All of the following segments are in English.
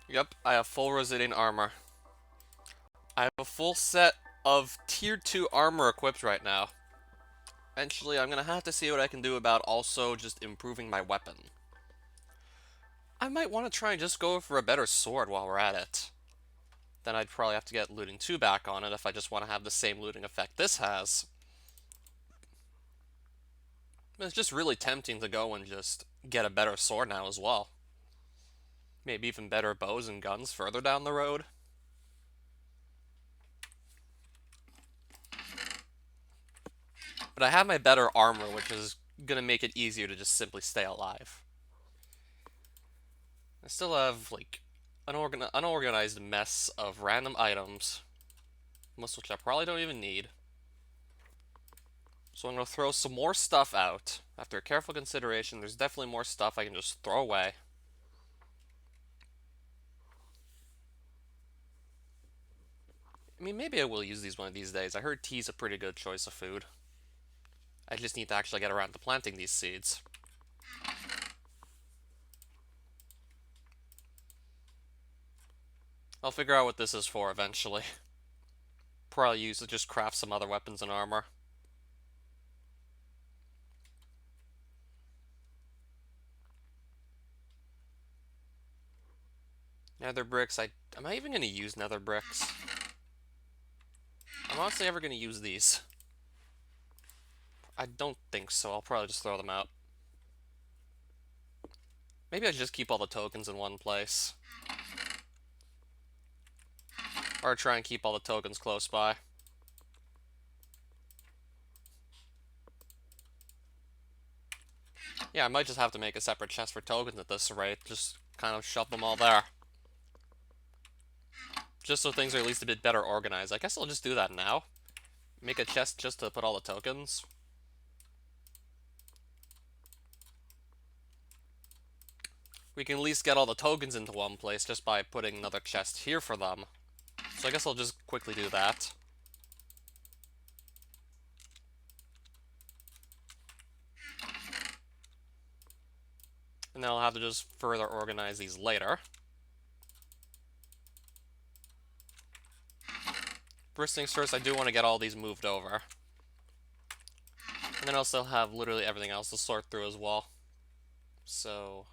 Yep, I have full resilient armor. I have a full set of tier 2 armor equipped right now. Eventually, I'm gonna have to see what I can do about also just improving my weapon. I might want to try and just go for a better sword while we're at it. Then I'd probably have to get looting 2 back on it if I just want to have the same looting effect this has. But it's just really tempting to go and just get a better sword now as well. Maybe even better bows and guns further down the road. But I have my better armor, which is gonna make it easier to just simply stay alive. I still have, like, an unorganized mess of random items, most of which I probably don't even need. So I'm gonna throw some more stuff out. After careful consideration, there's definitely more stuff I can just throw away. I mean, maybe I will use these one of these days. I heard tea's a pretty good choice of food. I just need to actually get around to planting these seeds. I'll figure out what this is for eventually. Probably use it to just craft some other weapons and armor. Nether bricks, am I even going to use nether bricks? I'm honestly ever going to use these. I don't think so. I'll probably just throw them out. Maybe I should just keep all the tokens in one place. Or try and keep all the tokens close by. Yeah, I might just have to make a separate chest for tokens at this rate. Just kind of shove them all there. Just so things are at least a bit better organized. I guess I'll just do that now. Make a chest just to put all the tokens. We can at least get all the tokens into one place just by putting another chest here for them. So I guess I'll just quickly do that. And then I'll have to just further organize these later. First things first, I do want to get all these moved over. And then I'll still have literally everything else to sort through as well. So...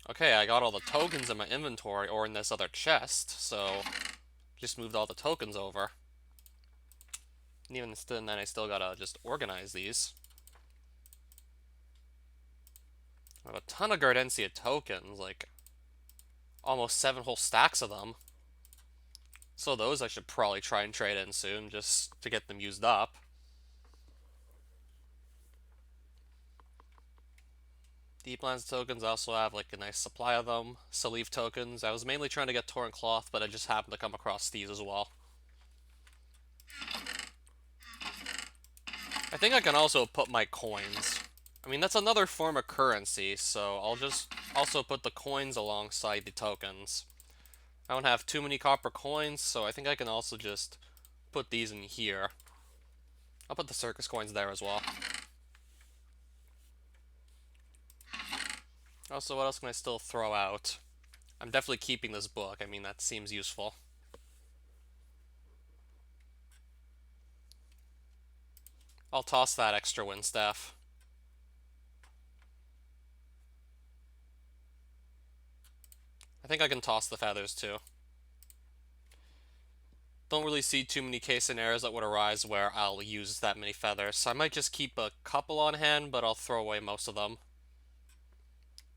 okay, I got all the tokens in my inventory or in this other chest, so... just moved all the tokens over. And even then, I still gotta just organize these. I have a ton of Gardencia tokens, like... almost 7 whole stacks of them. So those I should probably try and trade in soon, just to get them used up. Deeplands tokens, I also have like a nice supply of them. Salif tokens, I was mainly trying to get Torrent Cloth, but I just happened to come across these as well. I think I can also put my coins. I mean, that's another form of currency, so I'll just also put the coins alongside the tokens. I don't have too many copper coins, so I think I can also just put these in here. I'll put the circus coins there as well. Also, what else can I still throw out? I'm definitely keeping this book. I mean, that seems useful. I'll toss that extra wind staff. I think I can toss the feathers too. Don't really see too many case scenarios that would arise where I'll use that many feathers, so I might just keep a couple on hand, but I'll throw away most of them.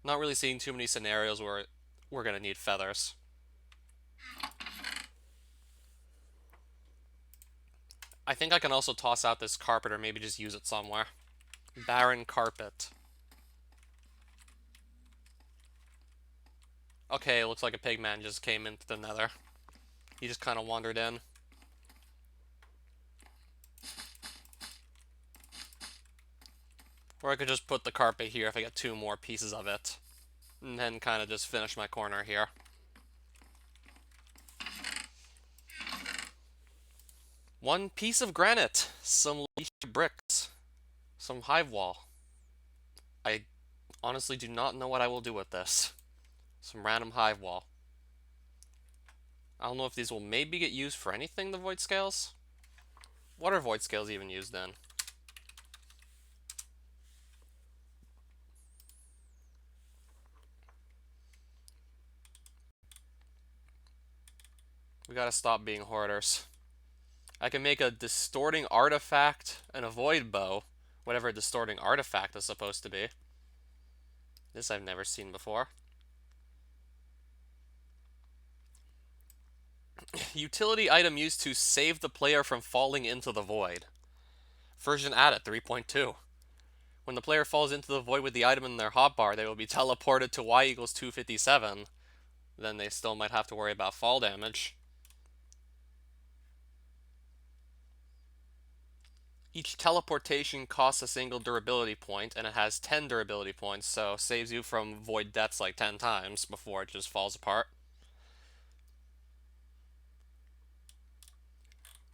Not really seeing too many scenarios where we're gonna need feathers. I think I can also toss out this carpet or maybe just use it somewhere. Barren carpet. Okay, looks like a pigman just came into the nether. He just kind of wandered in. Or I could just put the carpet here if I get 2 more pieces of it. And then kind of just finish my corner here. One piece of granite, some leech bricks, some hive wall. I Honestly, do not know what I will do with this. Some random hive wall. I don't know if these will maybe get used for anything, the void scales. What are void scales even used in? We gotta stop being hoarders. I can make a distorting artifact and a void bow, whatever a distorting artifact is supposed to be. This I've never seen before. Utility item used to save the player from falling into the void. Version added 3.2. When the player falls into the void with the item in their hotbar, they will be teleported to y equals 257. Then they still might have to worry about fall damage. Each teleportation costs a single durability point, and it has 10 durability points, so saves you from void deaths like 10 times before it just falls apart.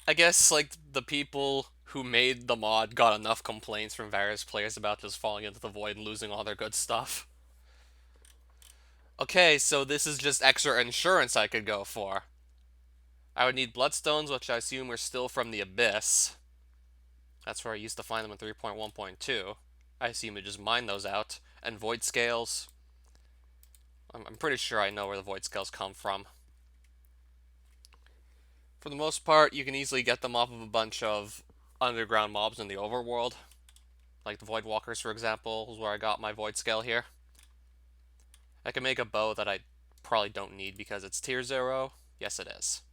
I guess, like, the people who made the mod got enough complaints from various players about just falling into the void and losing all their good stuff. Okay, so this is just extra insurance I could go for. I would need bloodstones, which I assume are still from the Abyss. That's where I used to find them in 3.1.2. I assume you just mine those out. And void scales. I'm pretty sure I know where the void scales come from. For the most part, you can easily get them off of a bunch of underground mobs in the overworld. Like the Void Walkers, for example, is where I got my void scale here. I can make a bow that I probably don't need because it's tier 0. Yes, it is.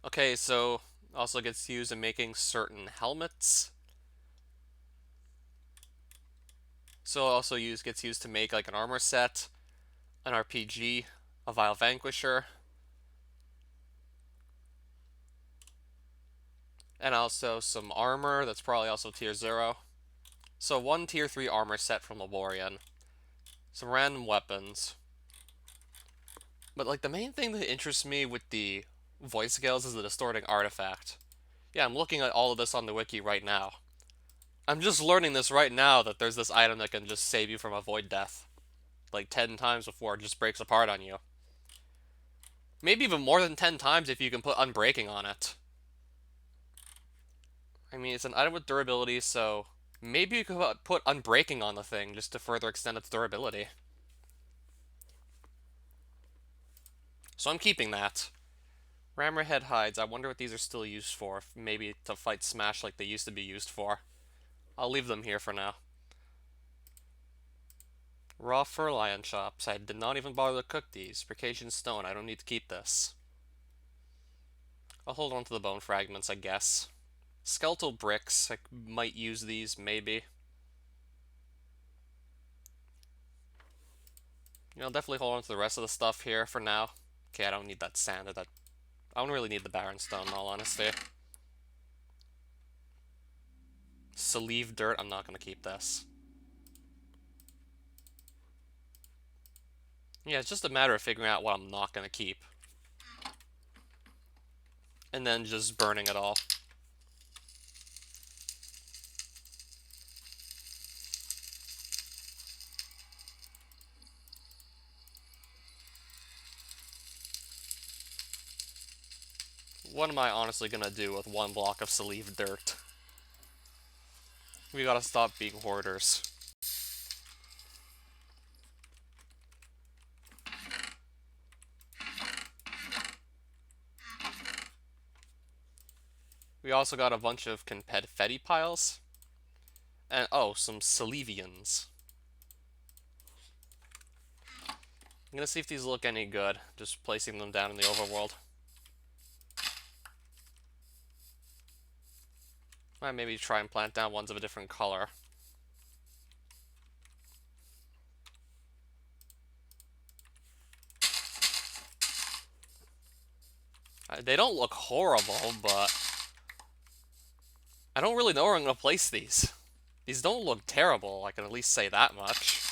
Okay, so also gets used in making certain helmets. So also gets used to make like an armor set, an RPG, a Vile Vanquisher, and also some armor that's probably also tier 0. So one tier 3 armor set from Laborian, some random weapons. But like the main thing that interests me with the void scales is the distorting artifact. Yeah, I'm looking at all of this on the wiki right now. I'm just learning this right now that there's this item that can just save you from a void death. Like 10 times before it just breaks apart on you. Maybe even more than 10 times if you can put unbreaking on it. I mean, it's an item with durability, so maybe you could put unbreaking on the thing just to further extend its durability. So I'm keeping that. Rammer head hides. I wonder what these are still used for. Maybe to fight Smash like they used to be used for. I'll leave them here for now. Raw fur lion chops. I did not even bother to cook these. Percasian stone. I don't need to keep this. I'll hold on to the bone fragments, I guess. Skeletal bricks. I might use these, maybe. I'll definitely hold on to the rest of the stuff here for now. Okay, I don't need that sand or that. I don't really need the barren stone, in all honesty. Sleeve dirt. I'm not going to keep this. Yeah, it's just a matter of figuring out what I'm not going to keep. And then just burning it all. What am I honestly going to do with one block of sleeve dirt? We gotta stop being hoarders. We also got a bunch of confetti piles. And, oh, some Salivians. I'm gonna see if these look any good, just placing them down in the overworld. Might maybe try and plant down ones of a different color. They don't look horrible, but I don't really know where I'm gonna place these. These don't look terrible, I can at least say that much.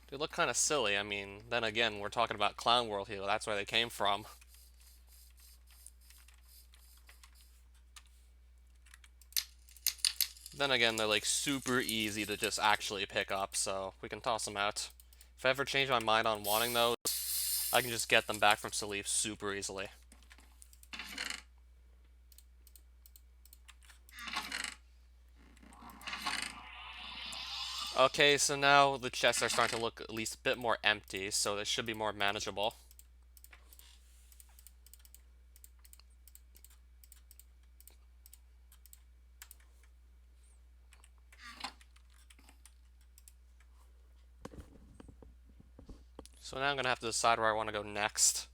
They look kind of silly. I mean, then again, we're talking about Clown World here. That's where they came from. Then again, they're like super easy to just actually pick up, so we can toss them out. If I ever change my mind on wanting those, I can just get them back from Salif super easily. Okay, so now the chests are starting to look at least a bit more empty, so they should be more manageable. So now I'm gonna have to decide where I want to go next.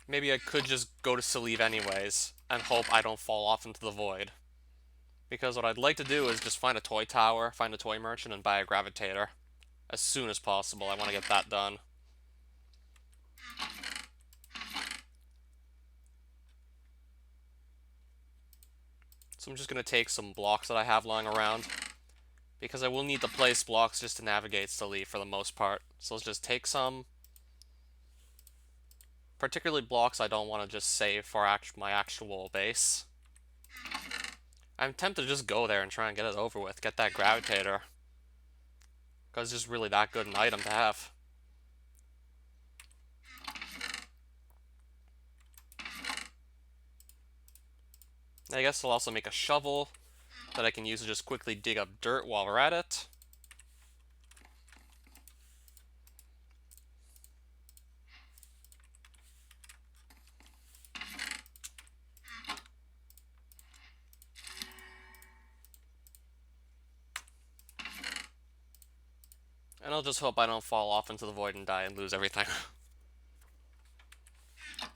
Maybe I could just go to Salif anyways, and hope I don't fall off into the void. Because what I'd like to do is just find a toy tower, find a toy merchant, and buy a gravitator. As soon as possible, I want to get that done. So I'm just going to take some blocks that I have lying around, because I will need to place blocks just to navigate Salif for the most part. So let's just take some. Particularly blocks I don't want to just save for my actual base. I'm tempted to just go there and try and get it over with, get that gravitator. Because it's just really that good an item to have. I guess I'll also make a shovel that I can use to just quickly dig up dirt while we're at it. And I'll just hope I don't fall off into the void and die and lose everything.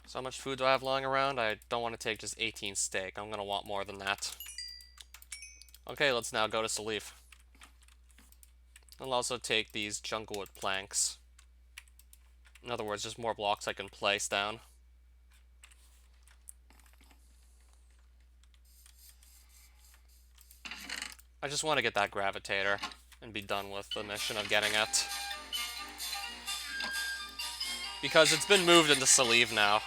So how much food do I have lying around? I don't want to take just 18 steak. I'm going to want more than that. Okay, let's now go to Salif. I'll also take these junglewood planks. In other words, just more blocks I can place down. I just want to get that gravitator and be done with the mission of getting it. Because it's been moved into Salif now.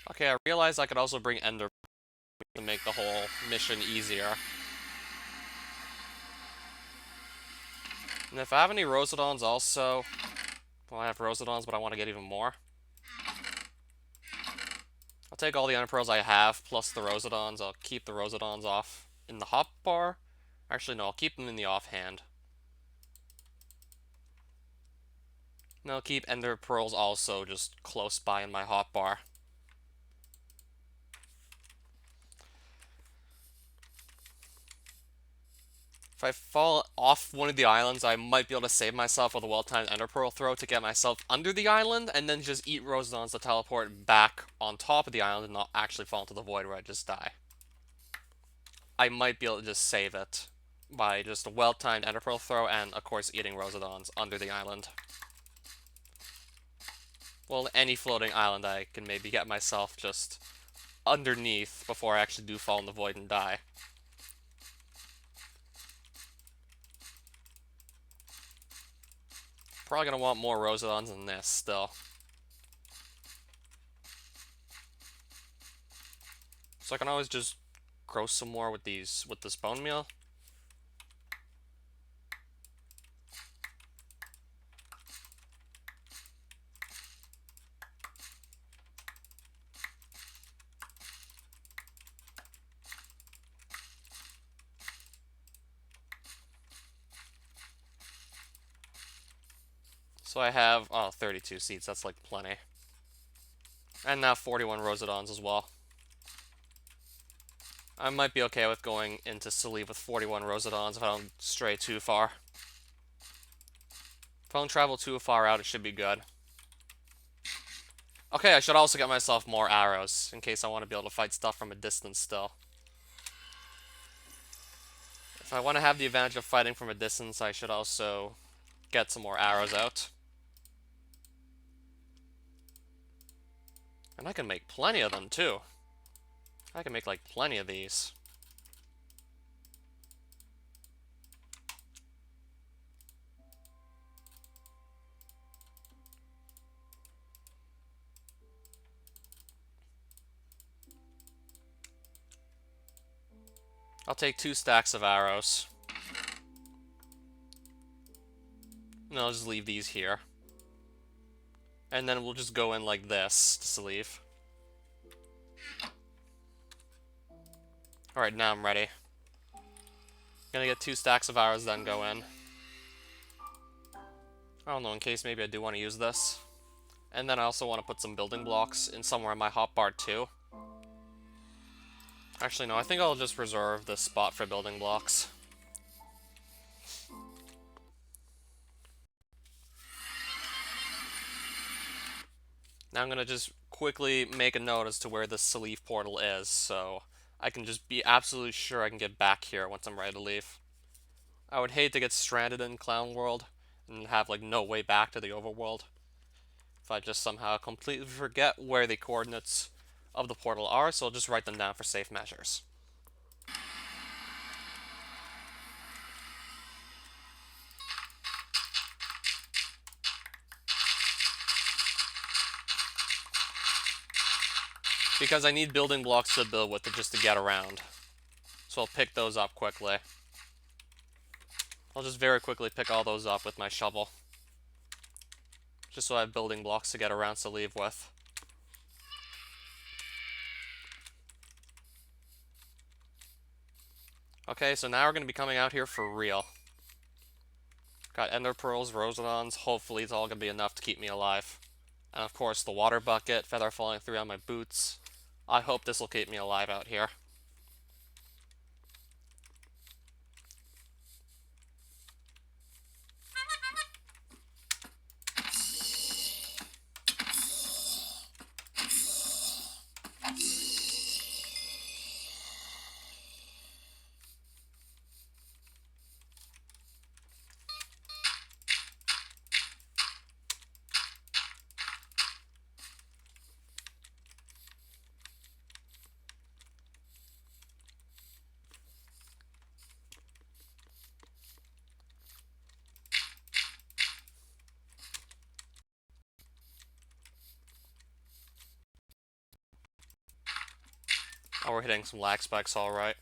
Okay, I realized I could also bring Ender to make the whole mission easier. And if I have any Rosedons also... Well, I have Rosedons, but I want to get even more. I'll take all the Ender Pearls I have, plus the Rosedons. I'll keep the Rosedons off in the hotbar. Actually, no, I'll keep them in the offhand. And I'll keep Ender Pearls also just close by in my hotbar. If I fall off one of the islands, I might be able to save myself with a well-timed Ender Pearl throw to get myself under the island, and then just eat Rosedons to teleport back on top of the island and not actually fall into the void where I just die. I might be able to just save it by just a well-timed Ender Pearl throw and, of course, eating Rosedons under the island. Well, any floating island I can maybe get myself just underneath before I actually do fall in the void and die. Probably gonna want more Rosedons than this still. So I can always just grow some more with this bone meal. So I have 32 seeds, that's like plenty. And now 41 Rosedons as well. I might be okay with going into Salif with 41 Rosedons if I don't stray too far. If I don't travel too far out, it should be good. Okay, I should also get myself more arrows, in case I want to be able to fight stuff from a distance still. If I want to have the advantage of fighting from a distance, I should also get some more arrows out. And I can make plenty of them, too. I can make, like, plenty of these. I'll take 2 stacks of arrows. And I'll just leave these here. And then we'll just go in like this to sleeve. Alright, now I'm ready. Gonna get 2 stacks of arrows, then go in. I don't know, in case maybe I do want to use this. And then I also want to put some building blocks in somewhere in my hotbar too. Actually, no, I think I'll just reserve this spot for building blocks. Now I'm gonna just quickly make a note as to where this sleeve portal is, so I can just be absolutely sure I can get back here once I'm ready to leave. I would hate to get stranded in Clown World and have like no way back to the overworld if I just somehow completely forget where the coordinates of the portal are, so I'll just write them down for safe measures. Because I need building blocks to build with just to get around. So I'll pick those up quickly. I'll just very quickly pick all those up with my shovel. Just so I have building blocks to get around to leave with. Okay, so now we're going to be coming out here for real. Got ender pearls, rosedons, hopefully it's all going to be enough to keep me alive. And of course the water bucket, feather falling through on my boots. I hope this will keep me alive out here. Oh, we're hitting some lag spikes alright.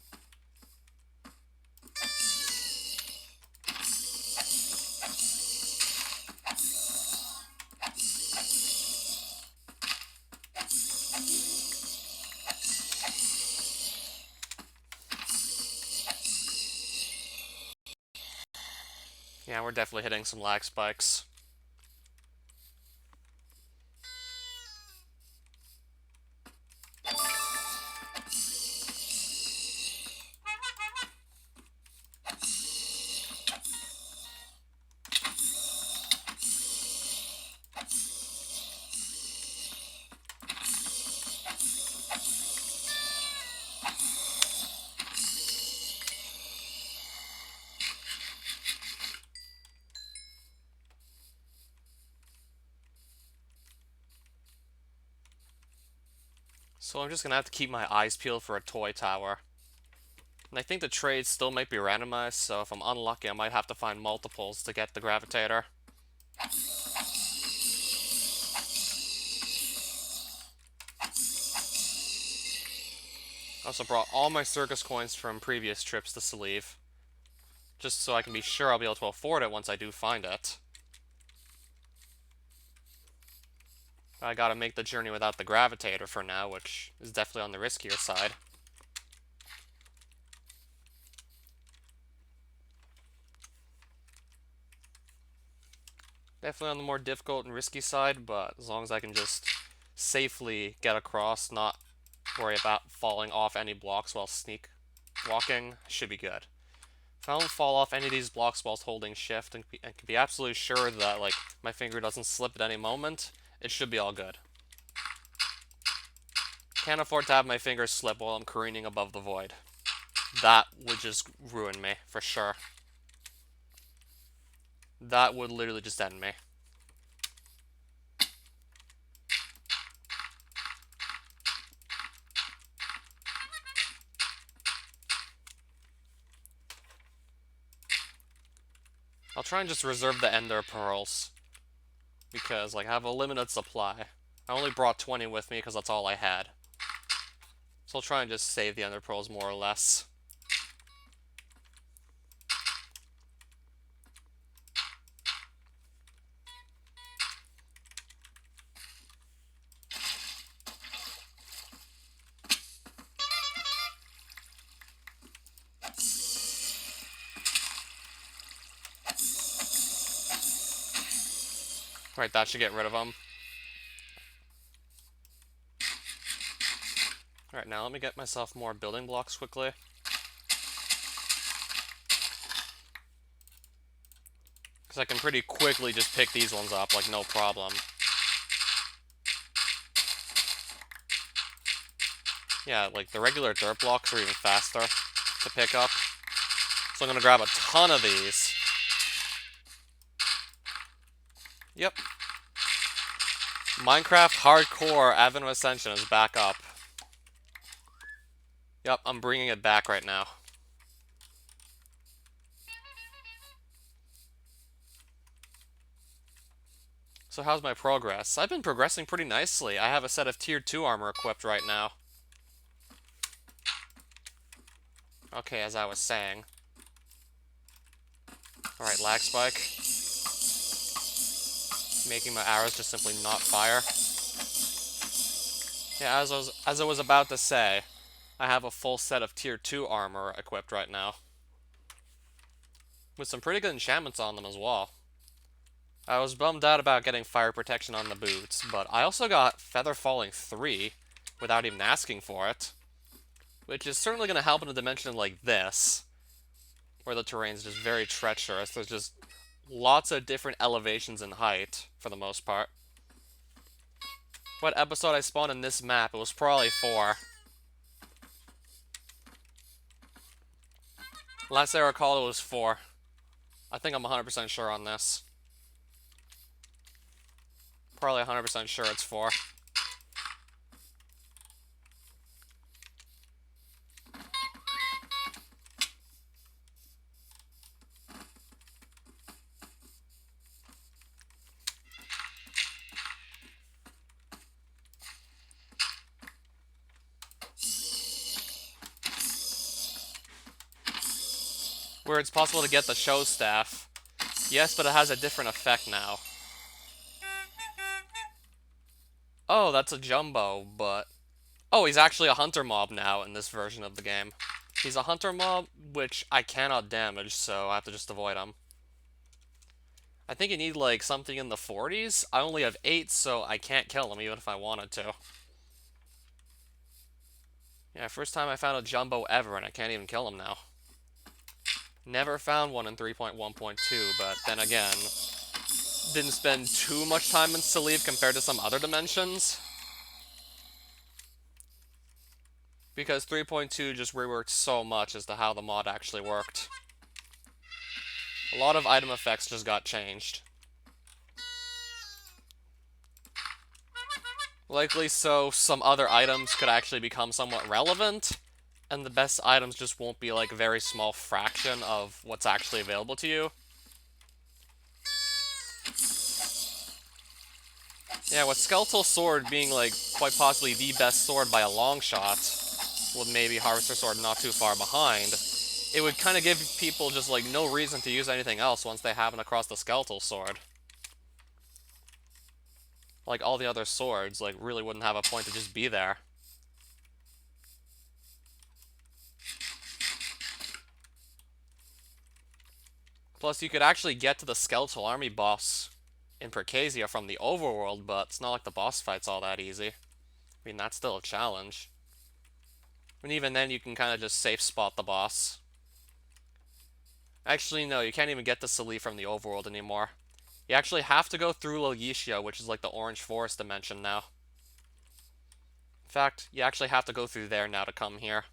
Yeah, we're definitely hitting some lag spikes. So I'm just gonna have to keep my eyes peeled for a toy tower. And I think the trades still might be randomized, so if I'm unlucky I might have to find multiples to get the gravitator. I also brought all my circus coins from previous trips to Sleeve, just so I can be sure I'll be able to afford it once I do find it. I gotta make the journey without the gravitator for now, which is definitely on the riskier side. Definitely on the more difficult and risky side, but as long as I can just safely get across, not worry about falling off any blocks while sneak walking, should be good. If I don't fall off any of these blocks whilst holding shift and can be absolutely sure that like my finger doesn't slip at any moment, it should be all good. Can't afford to have my fingers slip while I'm careening above the void. That would just ruin me, for sure. That would literally just end me. I'll try and just reserve the ender pearls. Because, like, I have a limited supply. I only brought 20 with me because that's all I had. So I'll try and just save the ender pearls more or less. Right, that should get rid of them. Alright, now let me get myself more building blocks quickly. Because I can pretty quickly just pick these ones up, like, no problem. Yeah, like, the regular dirt blocks are even faster to pick up. So I'm gonna grab a ton of these. Yep. Minecraft Hardcore Avenue Ascension is back up. Yep, I'm bringing it back right now. So how's my progress? I've been progressing pretty nicely. I have a set of tier 2 armor equipped right now. Okay, as I was saying. Alright, lag spike. Making my arrows just simply not fire. Yeah, as I was about to say, I have a full set of tier 2 armor equipped right now. With some pretty good enchantments on them as well. I was bummed out about getting fire protection on the boots, but I also got Feather Falling 3 without even asking for it. Which is certainly going to help in a dimension like this, where the terrain's just very treacherous. There's just lots of different elevations in height, for the most part. What episode I spawned in this map? It was probably 4. Last I recall, it was 4. I think I'm 100% sure on this. Probably 100% sure it's 4. Where it's possible to get the show staff. Yes, but it has a different effect now. Oh, that's a jumbo, but... Oh, he's actually a hunter mob now in this version of the game. He's a hunter mob, which I cannot damage, so I have to just avoid him. I think you need, like, something in the 40s. I only have 8, so I can't kill him, even if I wanted to. Yeah, first time I found a jumbo ever, and I can't even kill him now. Never found one in 3.1.2, but then again, didn't spend too much time in Salive compared to some other dimensions. Because 3.2 just reworked so much as to how the mod actually worked. A lot of item effects just got changed. Likely so some other items could actually become somewhat relevant, and the best items just won't be like a very small fraction of what's actually available to you. Yeah, with Skeletal Sword being like quite possibly the best sword by a long shot, with maybe Harvester Sword not too far behind, it would kind of give people just like no reason to use anything else once they happen across the Skeletal Sword. Like all the other swords, like really wouldn't have a point to just be there. Plus, you could actually get to the Skeletal Army boss in Percasia from the overworld, but it's not like the boss fight's all that easy. I mean, that's still a challenge. And even then, you can kind of just safe spot the boss. Actually, no, you can't even get to Sali from the overworld anymore. You actually have to go through Loyishia, which is like the Orange Forest dimension now. In fact, you actually have to go through there now to come here.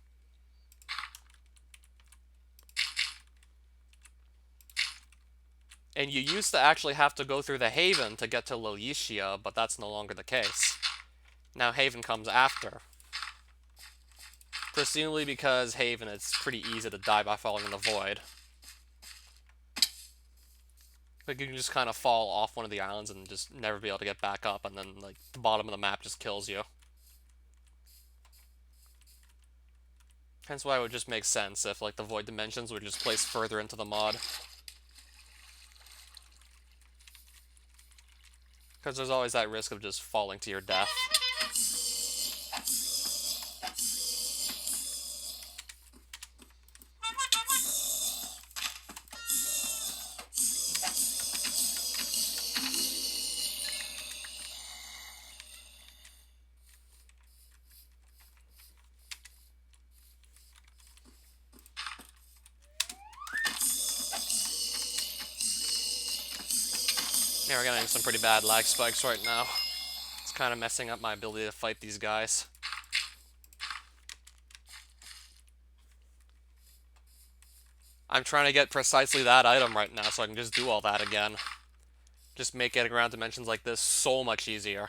And you used to actually have to go through the Haven to get to Loyishia, but that's no longer the case. Now Haven comes after. Presumably because Haven, it's pretty easy to die by falling in the void. Like, you can just kind of fall off one of the islands and just never be able to get back up, and then, like, the bottom of the map just kills you. Hence why it would just make sense if, like, the void dimensions were just placed further into the mod. Because there's always that risk of just falling to your death. Yeah, we're getting some pretty bad lag spikes right now. It's kind of messing up my ability to fight these guys. I'm trying to get precisely that item right now so I can just do all that again. Just make getting around dimensions like this so much easier.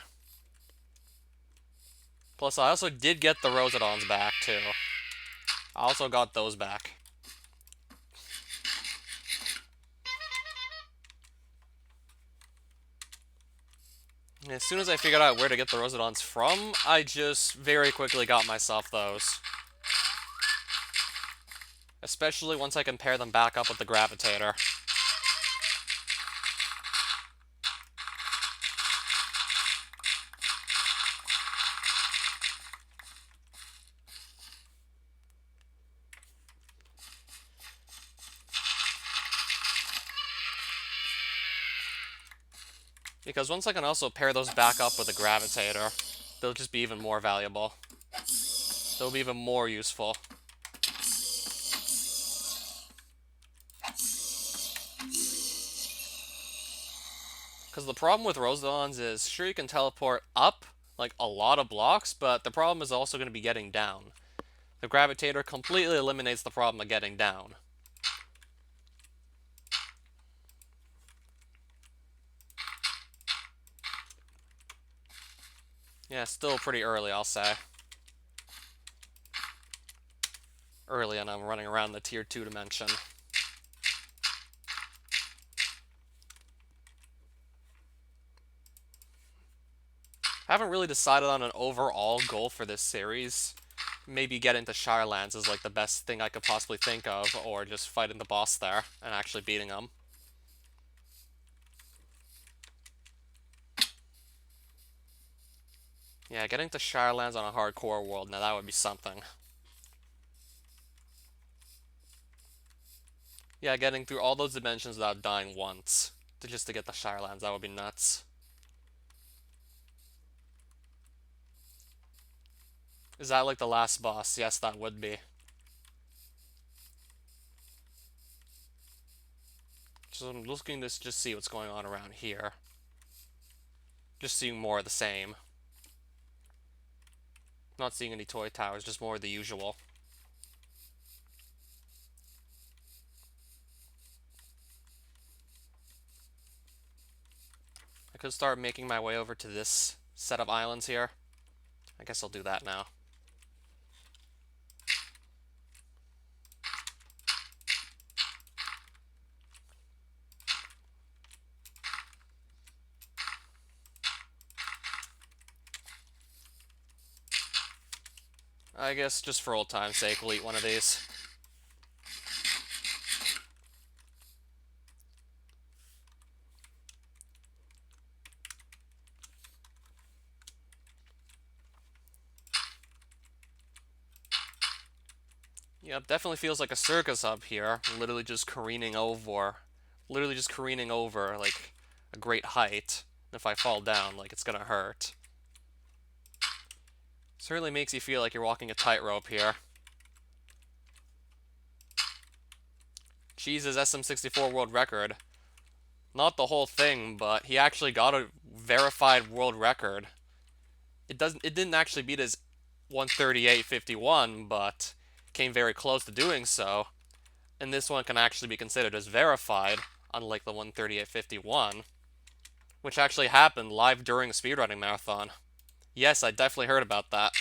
Plus, I also did get the Rosedons back, too. I also got those back. As soon as I figured out where to get the Rosedons from, I just very quickly got myself those. Especially once I can pair them back up with the Gravitator. Because once I can also pair those back up with the Gravitator, they'll just be even more valuable. They'll be even more useful. Because the problem with Rosedons is, sure, you can teleport up, like, a lot of blocks, but the problem is also going to be getting down. The Gravitator completely eliminates the problem of getting down. Yeah, still pretty early, I'll say. Early, and I'm running around the Tier 2 dimension. I haven't really decided on an overall goal for this series. Maybe get into Shirelands is like the best thing I could possibly think of, or just fighting the boss there and actually beating him. Yeah, getting to Shirelands on a hardcore world, now that would be something. Yeah, getting through all those dimensions without dying once, just to get the Shirelands, that would be nuts. Is that like the last boss? Yes, that would be. So I'm looking to just see what's going on around here. Just seeing more of the same. Not seeing any toy towers, just more of the usual. I could start making my way over to this set of islands here. I guess I'll do that now. I guess just for old time's sake, we'll eat one of these. Yep, definitely feels like a circus up here. Literally just careening over. Literally just careening over, like, a great height. If I fall down, like, it's gonna hurt. Certainly makes you feel like you're walking a tightrope here. Jesus, SM64 world record. Not the whole thing, but he actually got a verified world record. It didn't actually beat his 138.51, but came very close to doing so. And this one can actually be considered as verified, unlike the 138.51, which actually happened live during a speedrunning marathon. Yes, I definitely heard about that.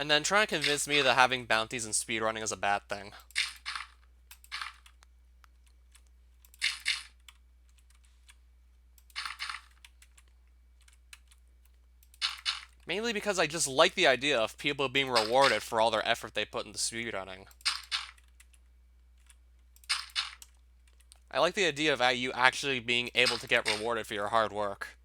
And then trying to convince me that having bounties and speedrunning is a bad thing. Mainly because I just like the idea of people being rewarded for all their effort they put into speedrunning. I like the idea of you actually being able to get rewarded for your hard work.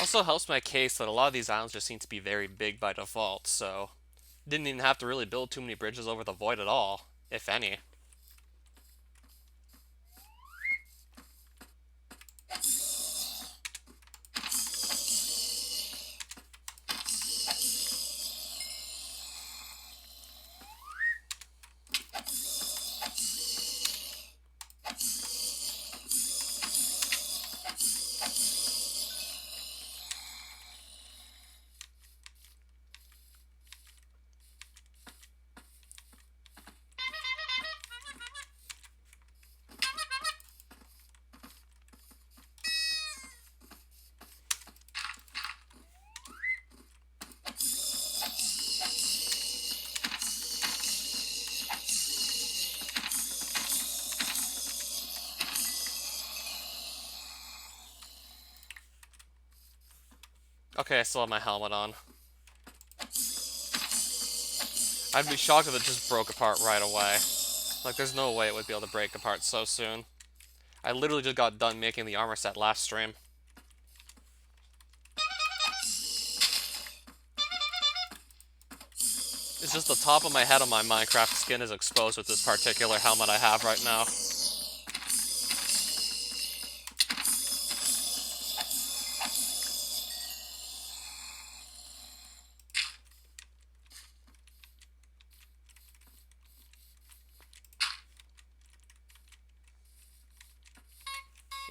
Also helps my case that a lot of these islands just seem to be very big by default, so didn't even have to really build too many bridges over the void at all, if any. Okay, I still have my helmet on. I'd be shocked if it just broke apart right away. Like, there's no way it would be able to break apart so soon. I literally just got done making the armor set last stream. It's just the top of my head on my Minecraft skin is exposed with this particular helmet I have right now.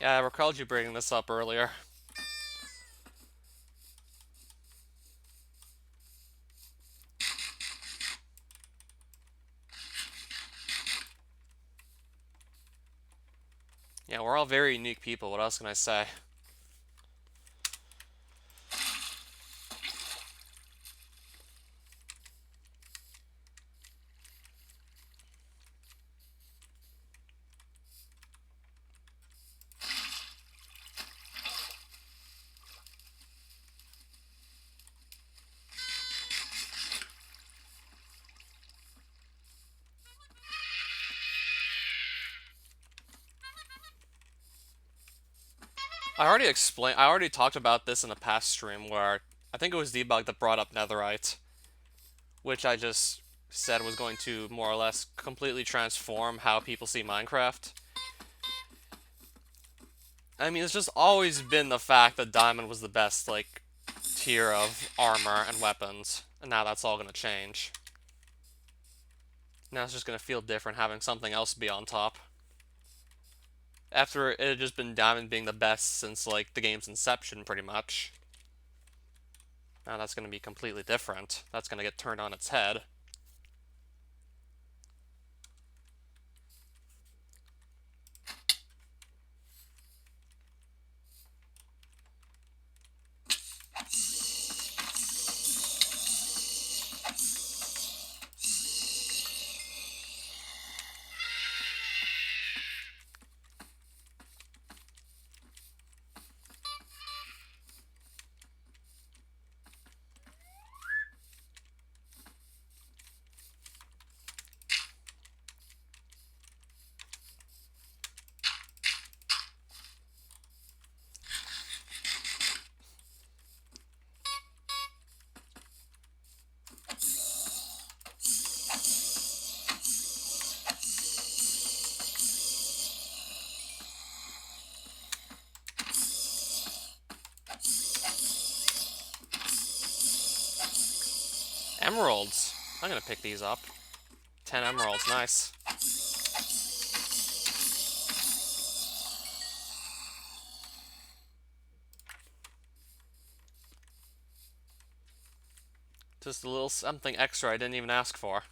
Yeah, I recalled you bringing this up earlier. Yeah, we're all very unique people, what else can I say? I already talked about this in a past stream where I think it was Debug that brought up Netherite, which I just said was going to more or less completely transform how people see Minecraft. I mean, it's just always been the fact that Diamond was the best, like, tier of armor and weapons, and now that's all gonna change. Now it's just gonna feel different having something else be on top. After it had just been Diamond being the best since, like, the game's inception, pretty much. Now that's gonna be completely different. That's gonna get turned on its head. emeralds. I'm gonna pick these up. 10 emeralds, nice. Just a little something extra I didn't even ask for.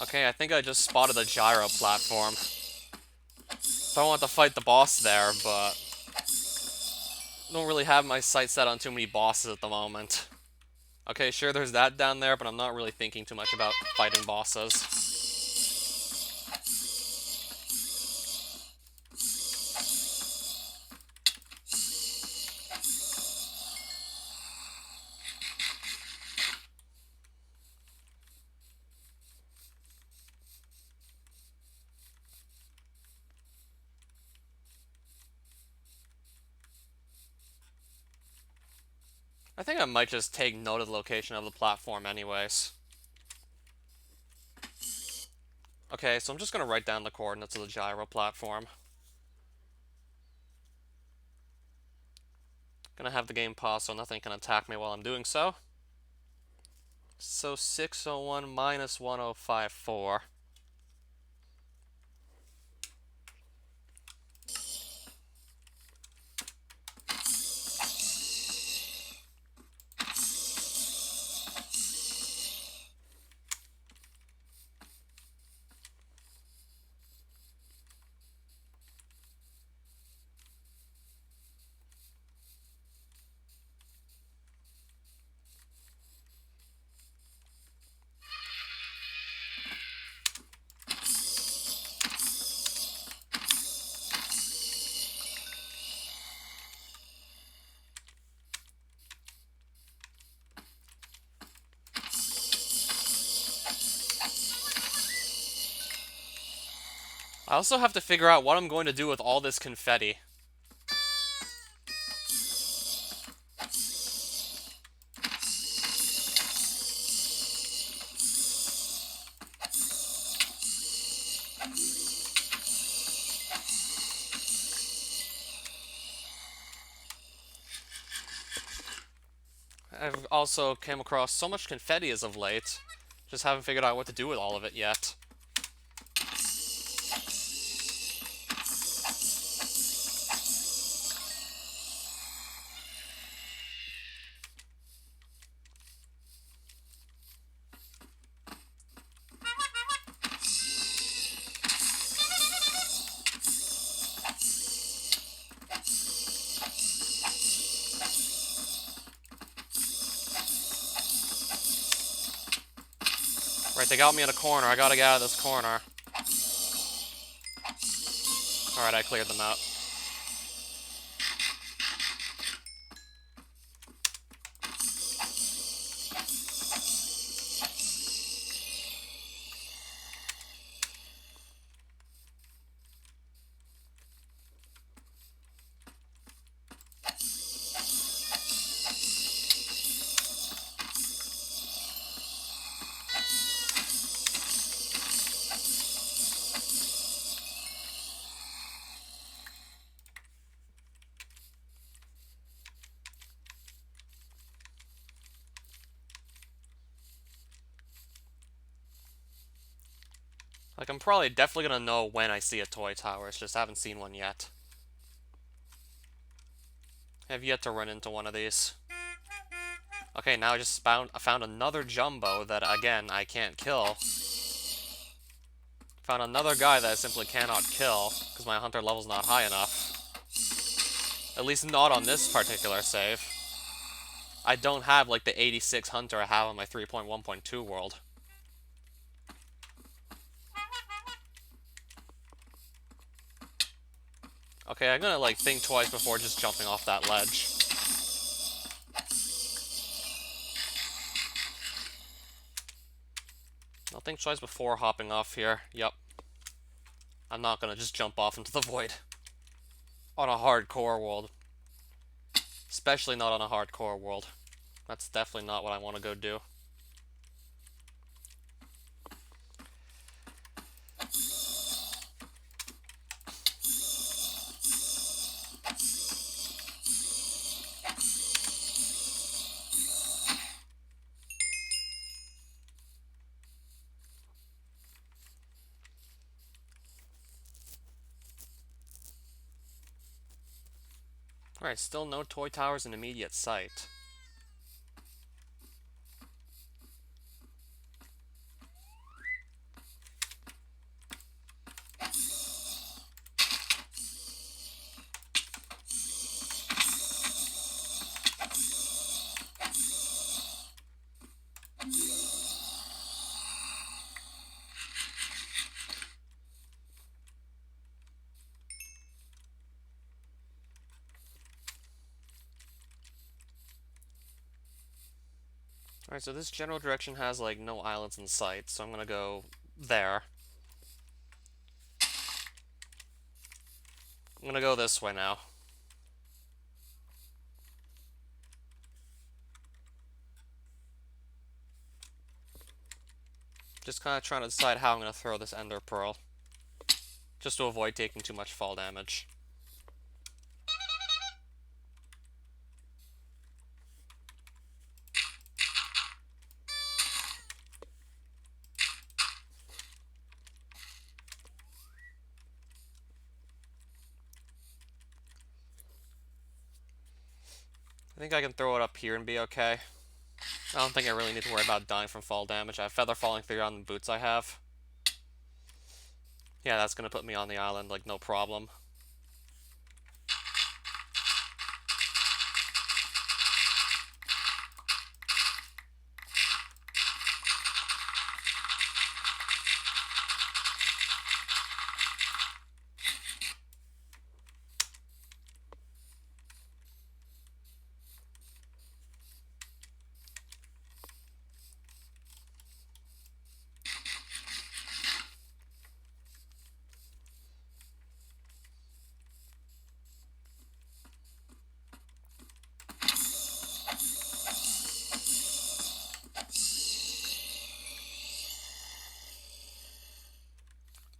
Okay, I think I just spotted a gyro platform. Don't want to fight the boss there, but I don't really have my sights set on too many bosses at the moment. Okay, sure, there's that down there, but I'm not really thinking too much about fighting bosses. I think I might just take note of the location of the platform anyways. Okay, so I'm just going to write down the coordinates of the gyro platform. Gonna have the game pause so nothing can attack me while I'm doing so. So 601 minus 1054. I also have to figure out what I'm going to do with all this confetti. I've also came across so much confetti as of late. Just haven't figured out what to do with all of it yet. Right, they got me in a corner. I gotta get out of this corner. Alright, I cleared them out. Like, I'm probably definitely gonna know when I see a toy tower, it's just haven't seen one yet. I've yet to run into one of these. Okay, now I found another jumbo that, again, I can't kill. Found another guy that I simply cannot kill, because my hunter level's not high enough. At least not on this particular save. I don't have, like, the 86 hunter I have on my 3.1.2 world. Okay, I'm gonna, like, think twice before just jumping off that ledge. think twice before hopping off here. Yep. I'm not gonna just jump off into the void. On a hardcore world. Especially not on a hardcore world. That's definitely not what I want to go do. Alright, still no toy towers in immediate sight. Alright, so this general direction has, like, no islands in sight, so I'm gonna go there. I'm gonna go this way now. Just kind of trying to decide how I'm gonna throw this Ender Pearl. Just to avoid taking too much fall damage. I think I can throw it up here and be okay. I don't think I really need to worry about dying from fall damage. I have feather falling through on the boots I have. Yeah, that's gonna put me on the island, like, no problem.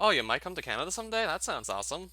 Oh, you might come to Canada someday? That sounds awesome.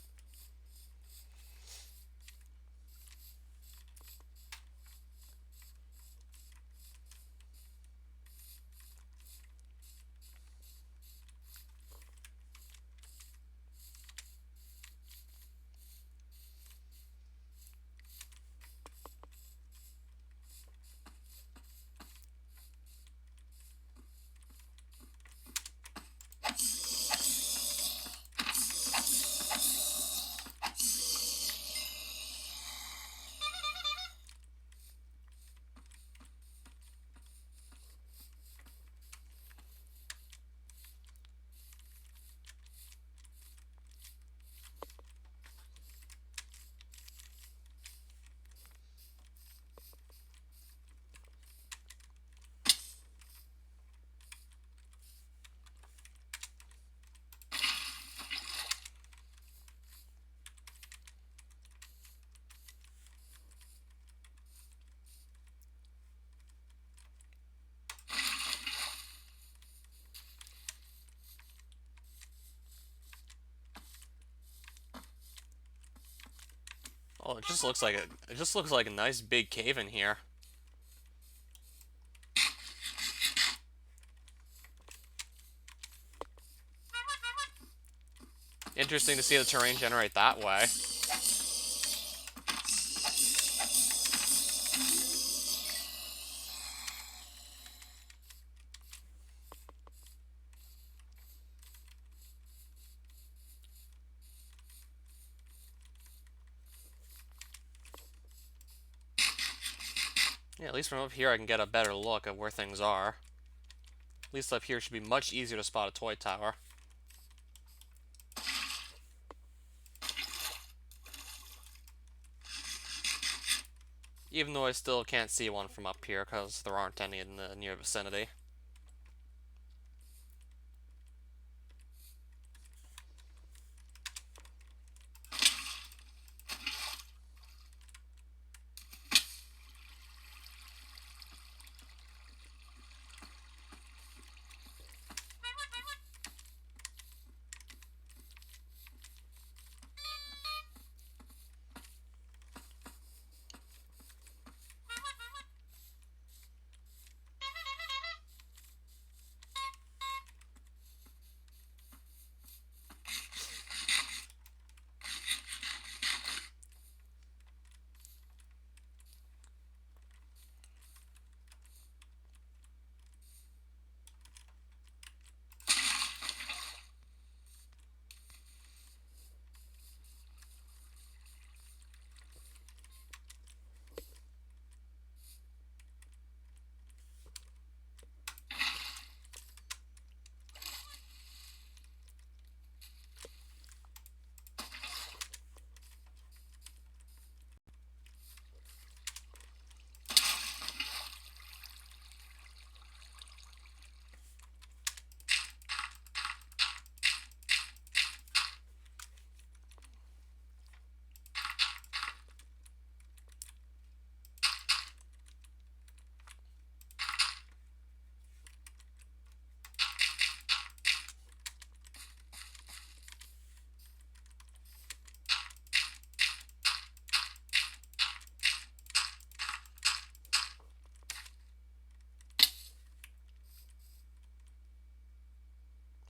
Oh, it just looks like a nice big cave in here. Interesting to see the terrain generate that way. Yeah, at least from up here I can get a better look at where things are. At least up here it should be much easier to spot a toy tower. Even though I still can't see one from up here because there aren't any in the near vicinity.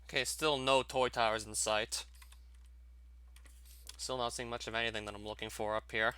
Okay, still no toy towers in sight. Still not seeing much of anything that I'm looking for up here.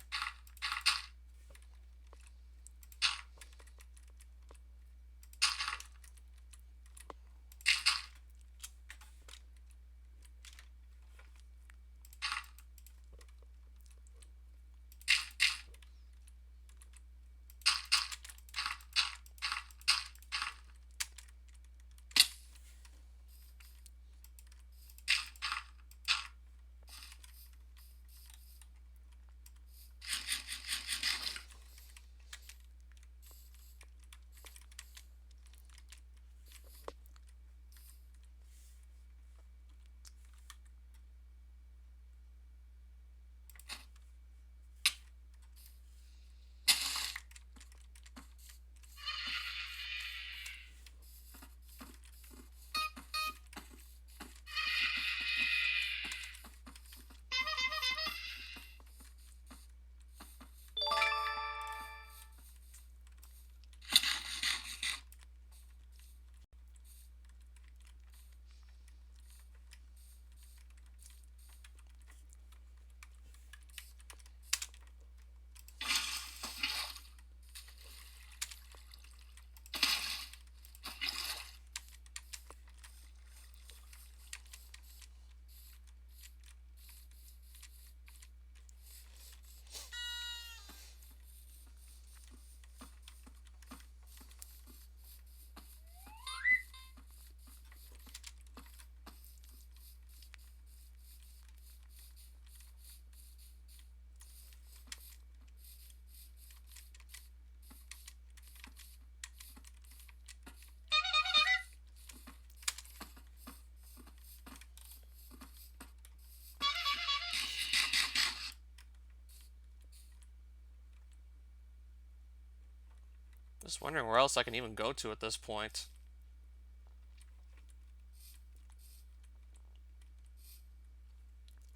Just wondering where else I can even go to at this point.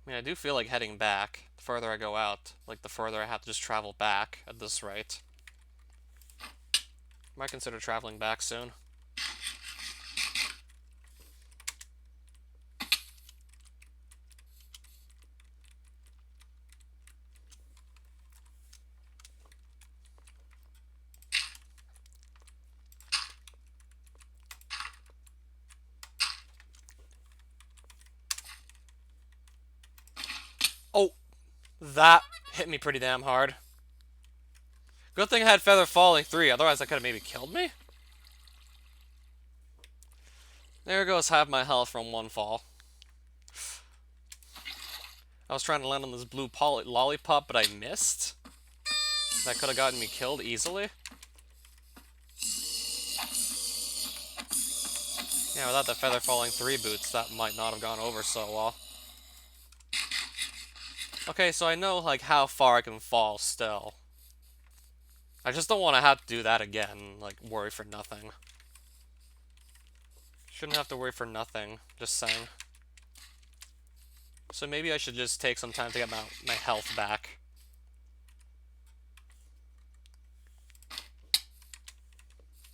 I mean, I do feel like heading back. The further I go out, like the further I have to just travel back at this rate. Might consider traveling back soon. Oh, that hit me pretty damn hard. Good thing I had Feather Falling 3, otherwise that could have maybe killed me. There goes half my health from one fall. I was trying to land on this blue lollipop, but I missed. That could have gotten me killed easily. Yeah, without the Feather Falling 3 boots, that might not have gone over so well. Okay, so I know, like, how far I can fall still. I just don't want to have to do that again, like, worry for nothing. Shouldn't have to worry for nothing, just saying. So maybe I should just take some time to get my health back.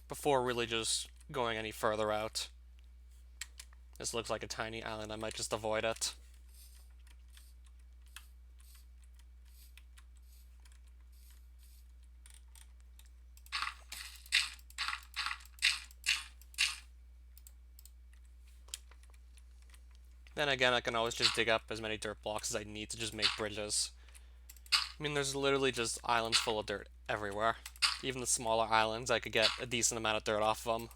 Before really just going any further out. This looks like a tiny island, I might just avoid it. Then again, I can always just dig up as many dirt blocks as I need to just make bridges. I mean, there's literally just islands full of dirt everywhere. Even the smaller islands, I could get a decent amount of dirt off of them.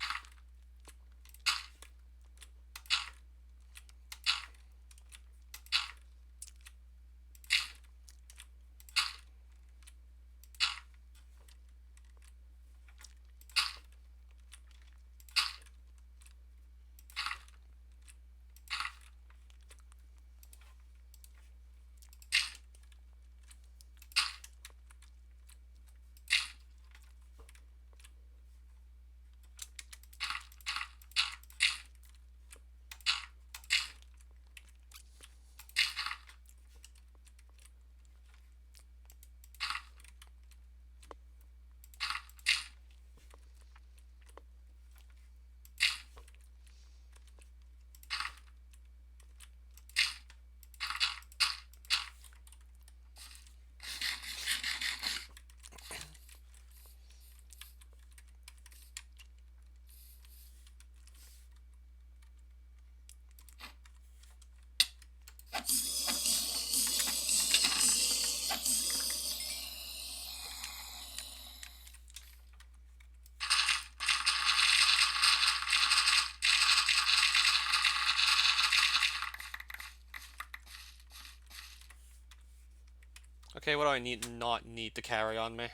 Okay, what do I not need to carry on me?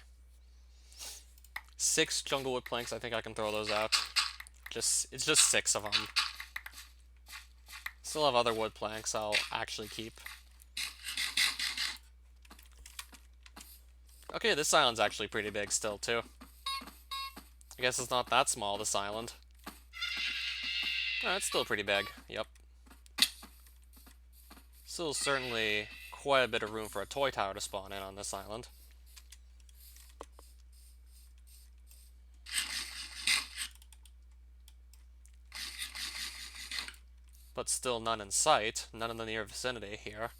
6 jungle wood planks, I think I can throw those out. It's just 6 of them. Still have other wood planks I'll actually keep. Okay, this island's actually pretty big still, too. I guess it's not that small, this island. Oh, it's still pretty big, yep. Still certainly quite a bit of room for a toy tower to spawn in on this island. But still none in sight, none in the near vicinity here.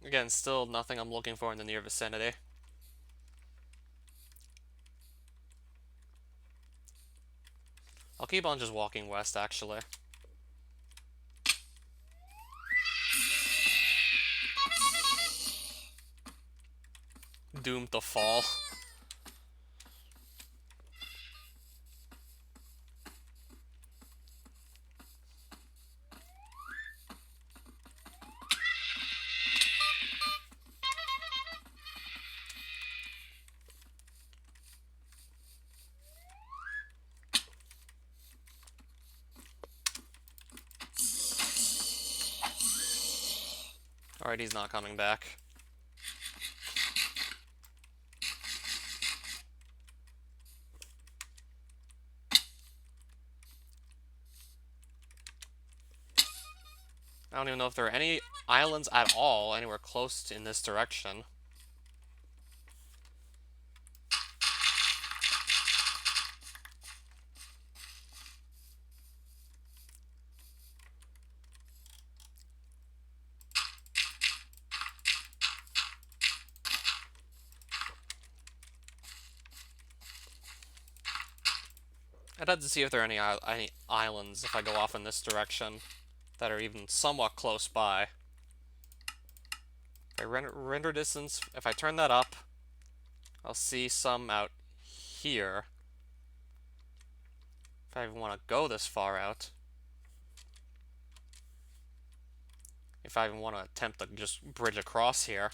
Again, still nothing I'm looking for in the near vicinity. I'll keep on just walking west, actually. Doomed to fall. Alright, he's not coming back. I don't even know if there are any islands at all anywhere close in this direction. I'd have to see if there are any islands if I go off in this direction that are even somewhat close by. If I render distance, if I turn that up, I'll see some out here. If I even want to go this far out. If I even want to attempt to just bridge across here.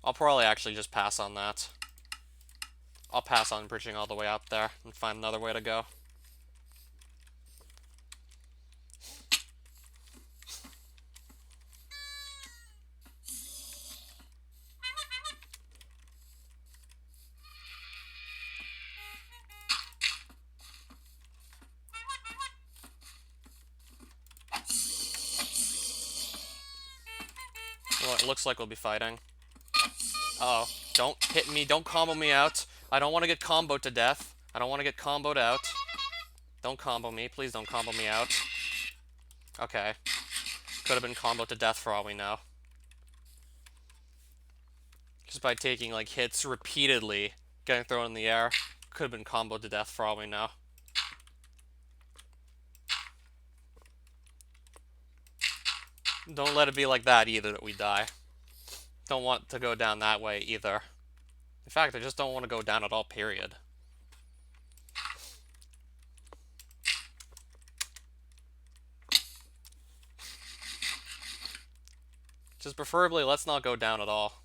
I'll probably actually just pass on that. I'll pass on bridging all the way out there and find another way to go. Oh, it looks like we'll be fighting. Uh-oh. Don't hit me. Don't combo me out. I don't want to get comboed to death. I don't want to get comboed out. Don't combo me. Please don't combo me out. Okay. Could have been comboed to death for all we know. Just by taking, like, hits repeatedly, getting thrown in the air. Could have been comboed to death for all we know. Don't let it be like that either that we die. Don't want to go down that way either. In fact, I just don't want to go down at all, period. Just preferably, let's not go down at all.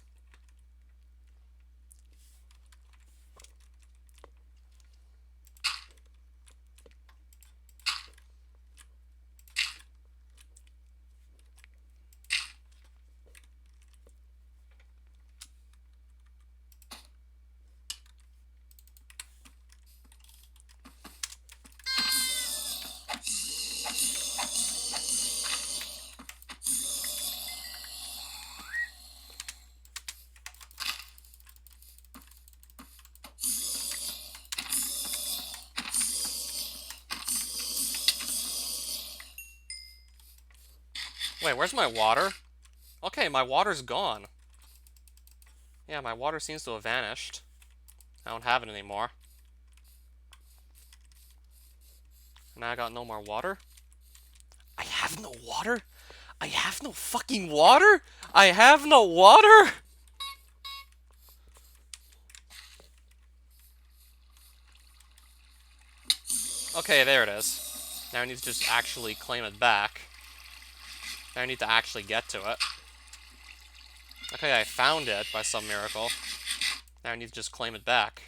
Wait, where's my water? Okay, my water's gone. Yeah, my water seems to have vanished. I don't have it anymore. Now I got no more water? I have no water? I have no fucking water? I have no water? Okay, there it is. Now I need to just actually claim it back. Now I need to actually get to it. Okay, I found it by some miracle. Now I need to just claim it back.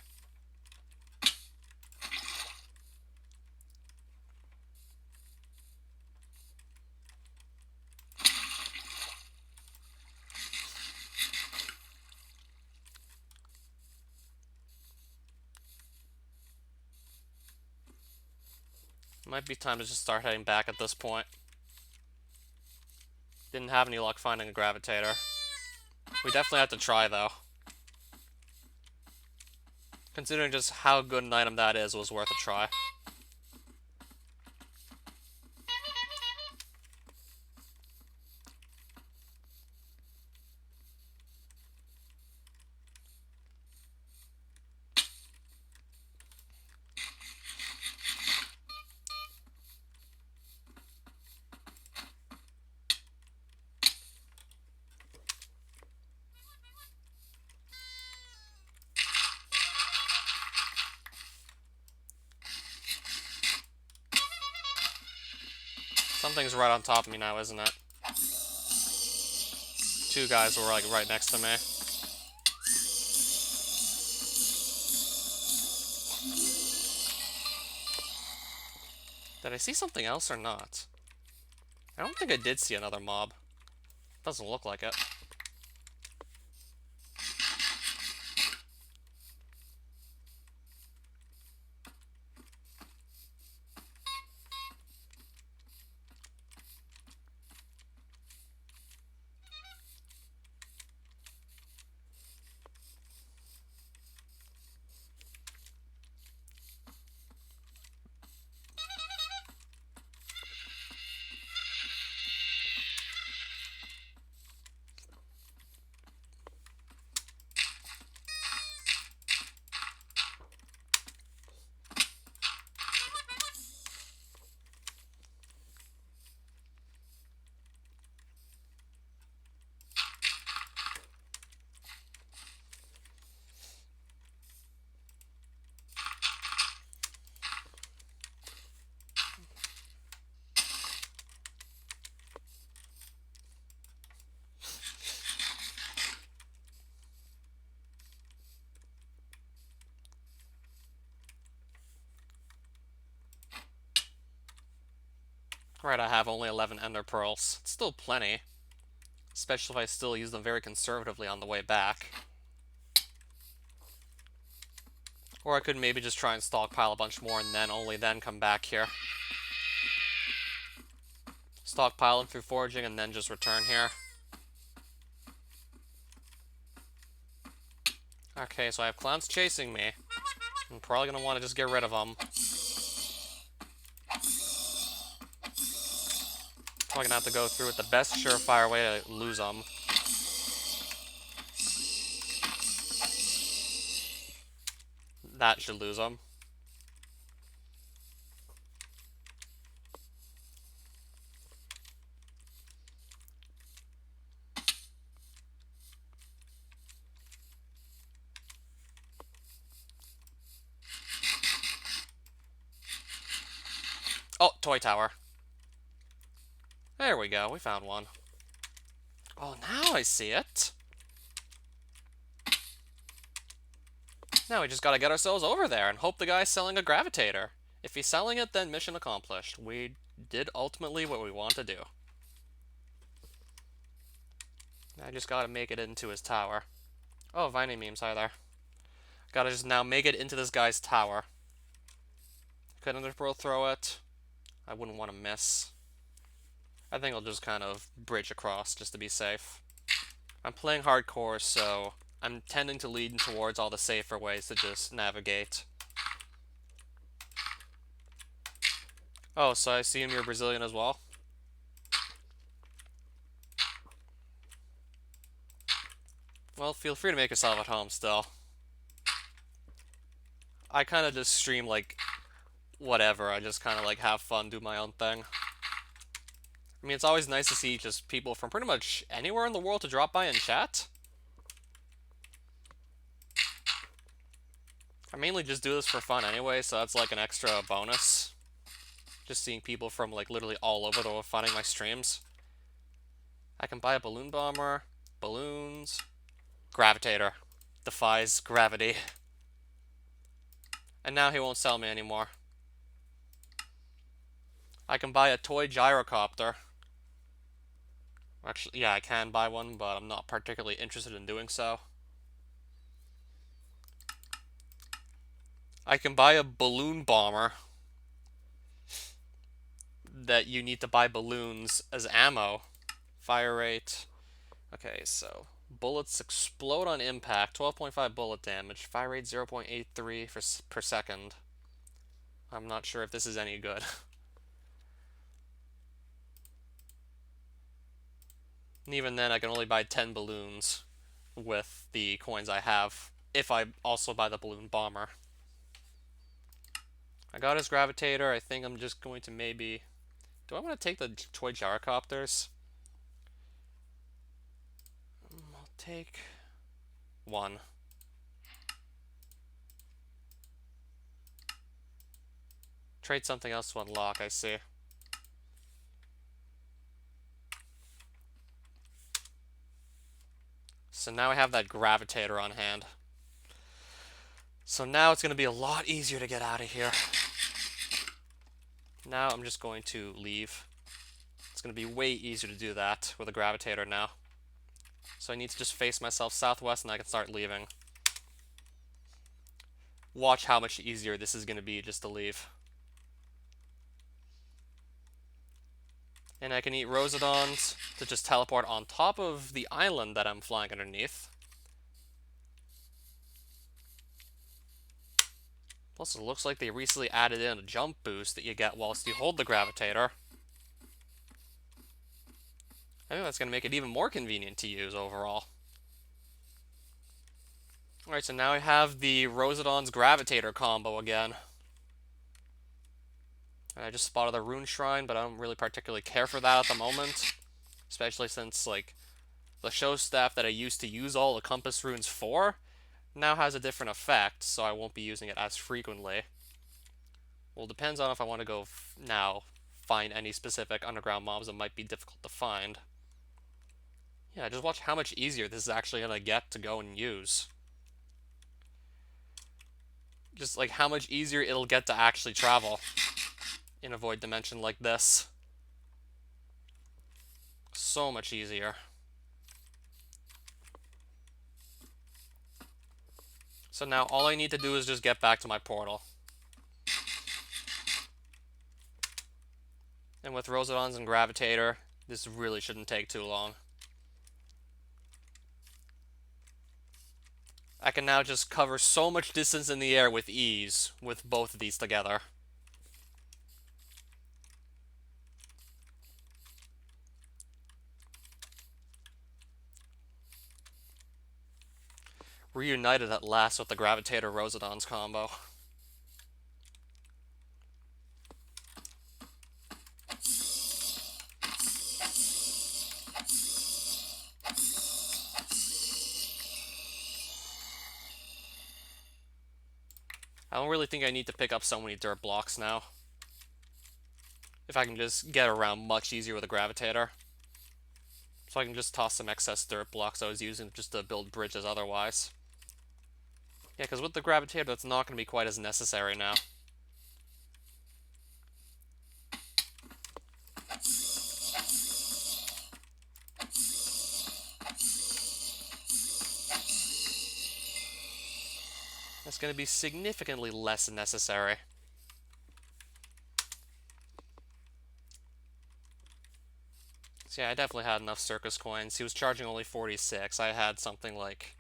Might be time to just start heading back at this point. Didn't have any luck finding a gravitator. We definitely have to try, though. Considering just how good an item that is, was worth a try. Something's right on top of me now, isn't it? Two guys were, like, right next to me. Did I see something else or not? I don't think I did see another mob. Doesn't look like it. Right, I have only 11 Ender Pearls. It's still plenty. Especially if I still use them very conservatively on the way back. Or I could maybe just try and stockpile a bunch more and then only then come back here. Stockpile them through foraging and then just return here. Okay, so I have clowns chasing me. I'm probably gonna want to just get rid of them. Probably gonna have to go through with the best surefire way to lose them. That should lose them. Oh, toy tower. There we go, we found one. Oh, now I see it. Now we just gotta get ourselves over there and hope the guy's selling a gravitator. If he's selling it, then mission accomplished. We did ultimately what we want to do. I just gotta make it into his tower. Oh, Viney memes, hi there. Gotta just now make it into this guy's tower. Couldn't throw it. I wouldn't want to miss. I think I'll just kind of bridge across just to be safe. I'm playing hardcore, so I'm tending to lean towards all the safer ways to just navigate. Oh, so I assume you're Brazilian as well? Well, feel free to make yourself at home still. I kind of just stream, like, whatever. I just kind of, like, have fun, do my own thing. I mean, it's always nice to see just people from pretty much anywhere in the world to drop by and chat. I mainly just do this for fun anyway, so that's like an extra bonus. Just seeing people from like literally all over the world finding my streams. I can buy a balloon bomber, balloons, gravitator. Defies gravity. And now he won't sell me anymore. I can buy a toy gyrocopter. Actually, yeah, I can buy one, but I'm not particularly interested in doing so. I can buy a balloon bomber that you need to buy balloons as ammo. Fire rate. Okay, so bullets explode on impact, 12.5 bullet damage, fire rate 0.83 per second. I'm not sure if this is any good. And even then, I can only buy 10 balloons with the coins I have, if I also buy the balloon bomber. I got his gravitator. I think I'm just going to maybe... Do I want to take the toy gyrocopters? I'll take one. Trade something else to unlock, I see. So now I have that gravitator on hand. So now it's going to be a lot easier to get out of here. Now I'm just going to leave. It's going to be way easier to do that with a gravitator now. So I need to just face myself southwest and I can start leaving. Watch how much easier this is going to be just to leave. And I can eat Rosedons to just teleport on top of the island that I'm flying underneath. Plus, it looks like they recently added in a jump boost that you get whilst you hold the gravitator. I think that's going to make it even more convenient to use overall. Alright, so now I have the Rosedon's gravitator combo again. And I just spotted a rune shrine, but I don't really particularly care for that at the moment. Especially since, like, the show staff that I used to use all the compass runes for now has a different effect, so I won't be using it as frequently. Well, it depends on if I want to go now find any specific underground mobs that might be difficult to find. Yeah, just watch how much easier this is actually going to get to go and use. Just like how much easier it'll get to actually travel in a void dimension like this. So much easier. So now all I need to do is just get back to my portal. And with Rosedons and Gravitator, this really shouldn't take too long. I can now just cover so much distance in the air with ease with both of these together. Reunited at last with the Gravitator Rosedons combo. I don't really think I need to pick up so many dirt blocks now. If I can just get around much easier with a Gravitator. So I can just toss some excess dirt blocks I was using just to build bridges otherwise. Yeah, because with the Gravitator, that's not going to be quite as necessary now. That's going to be significantly less necessary. So yeah, I definitely had enough circus coins. He was charging only 46. I had something like...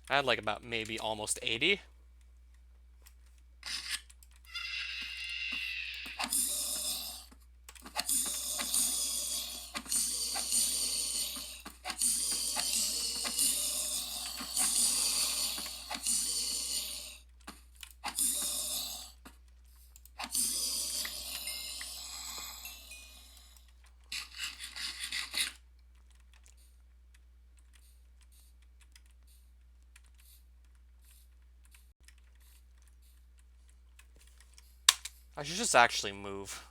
I had like about maybe almost 80. I should just actually move.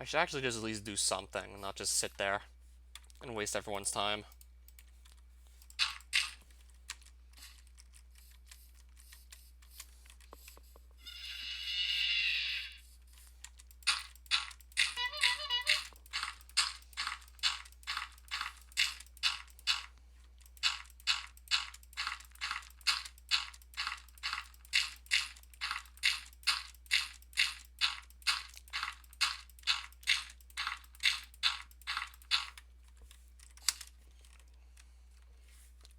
I should actually just at least do something, and not just sit there and waste everyone's time.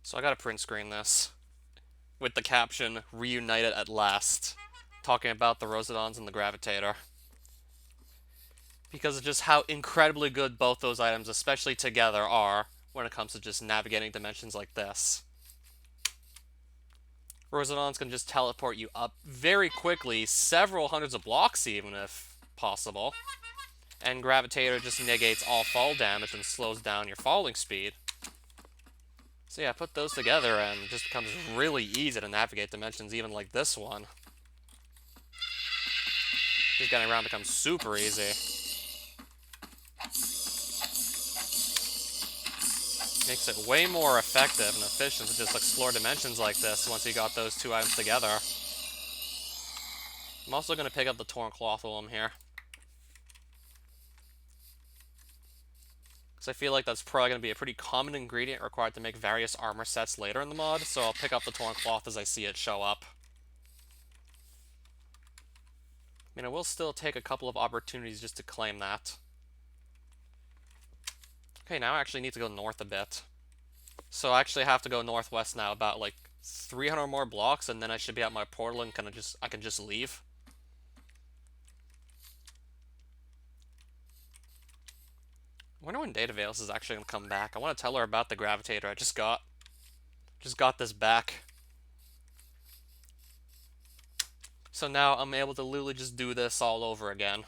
So I gotta print screen this with the caption, "Reunited at last," talking about the Rosedons and the Gravitator. Because of just how incredibly good both those items, especially together, are when it comes to just navigating dimensions like this. Rosedons can just teleport you up very quickly, several hundreds of blocks even, if possible. And Gravitator just negates all fall damage and slows down your falling speed. So yeah, put those together and it just becomes really easy to navigate dimensions even like this one. Just getting around becomes super easy. Makes it way more effective and efficient to just explore dimensions like this once you got those two items together. I'm also going to pick up the Torn Cloth while I'm here. Because I feel like that's probably going to be a pretty common ingredient required to make various armor sets later in the mod, so I'll pick up the Torn Cloth as I see it show up. I mean, I will still take a couple of opportunities just to claim that. Okay, now I actually need to go north a bit. So I actually have to go northwest now about like 300 more blocks, and then I should be at my portal and I can just leave. I wonder when Data Veils is actually going to come back. I want to tell her about the Gravitator I just got. Just got this back. So now I'm able to literally just do this all over again.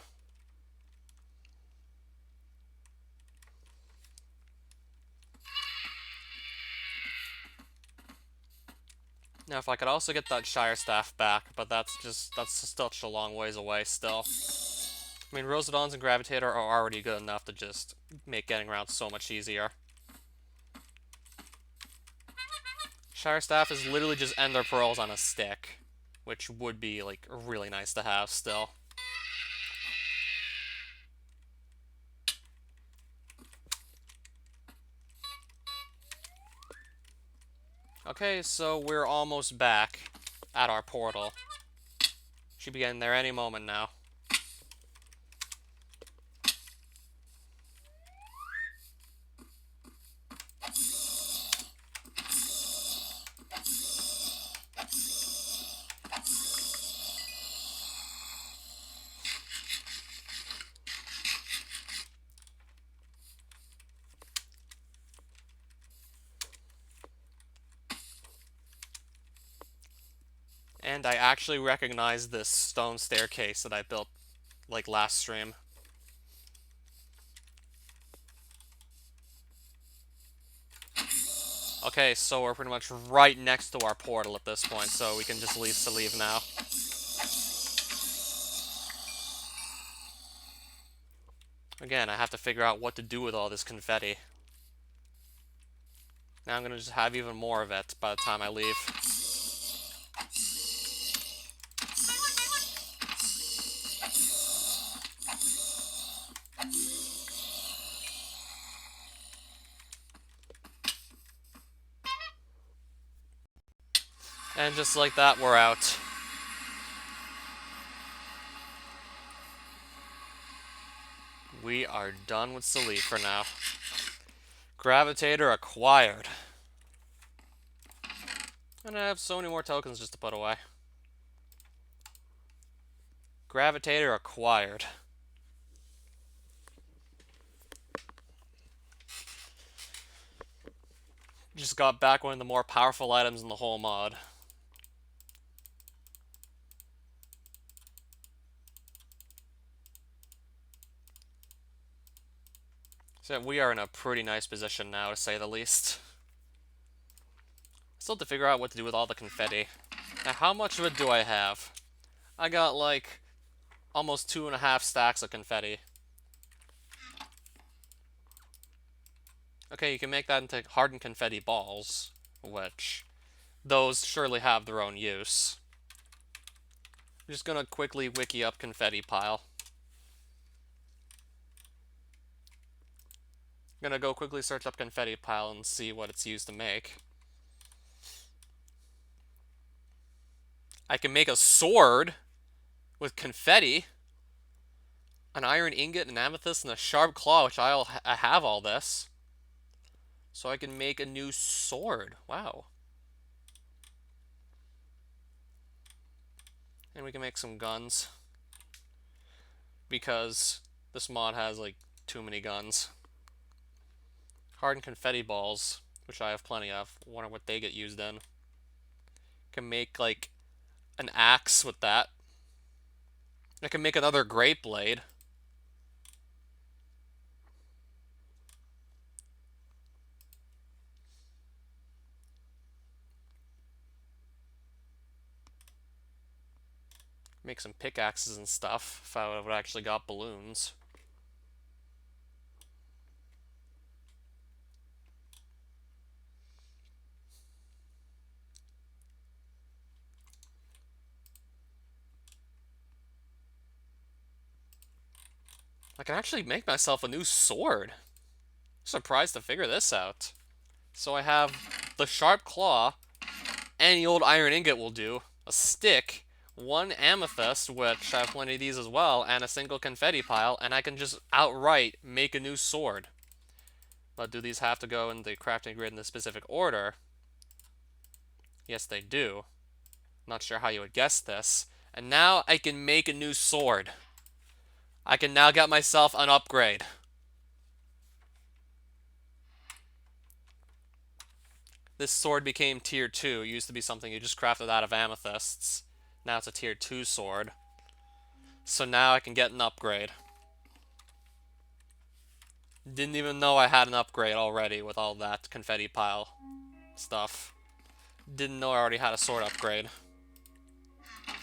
Now if I could also get that Shire Staff back, but that's such a long ways away still. I mean, Rosedons and Gravitator are already good enough to just make getting around so much easier. Shire Staff is literally just Ender Pearls on a stick, which would be, like, really nice to have still. Okay, so we're almost back at our portal. Should be getting there any moment now. And I actually recognize this stone staircase that I built, like, last stream. Okay, so we're pretty much right next to our portal at this point, so we can just leave now. Again, I have to figure out what to do with all this confetti. Now I'm gonna just have even more of it by the time I leave. And just like that, we're out. We are done with Salif for now. Gravitator acquired. And I have so many more tokens just to put away. Gravitator acquired. Just got back one of the more powerful items in the whole mod. So we are in a pretty nice position now, to say the least. Still have to figure out what to do with all the confetti. Now, how much of it do I have? I got, like, almost 2.5 stacks of confetti. Okay, you can make that into hardened confetti balls, which those surely have their own use. I'm just gonna quickly wiki up confetti pile. I'm gonna go quickly search up confetti pile and see what it's used to make. I can make a sword with confetti, an iron ingot, an amethyst, and a sharp claw, which I have all this. So I can make a new sword. Wow. And we can make some guns. Because this mod has, like, too many guns. Hardened confetti balls, which I have plenty of. Wonder what they get used in. Can make, like, an axe with that. I can make another great blade. Make some pickaxes and stuff if I would have actually got balloons. I can actually make myself a new sword. Surprised to figure this out. So I have the sharp claw, and the old iron ingot will do, a stick, one amethyst, which I have plenty of these as well, and a single confetti pile, and I can just outright make a new sword. But do these have to go in the crafting grid in a specific order? Yes, they do. Not sure how you would guess this. And now I can make a new sword. I can now get myself an upgrade. This sword became tier 2. It used to be something you just crafted out of amethysts. Now it's a tier 2 sword. So now I can get an upgrade. Didn't even know I had an upgrade already with all that confetti pile stuff. Didn't know I already had a sword upgrade.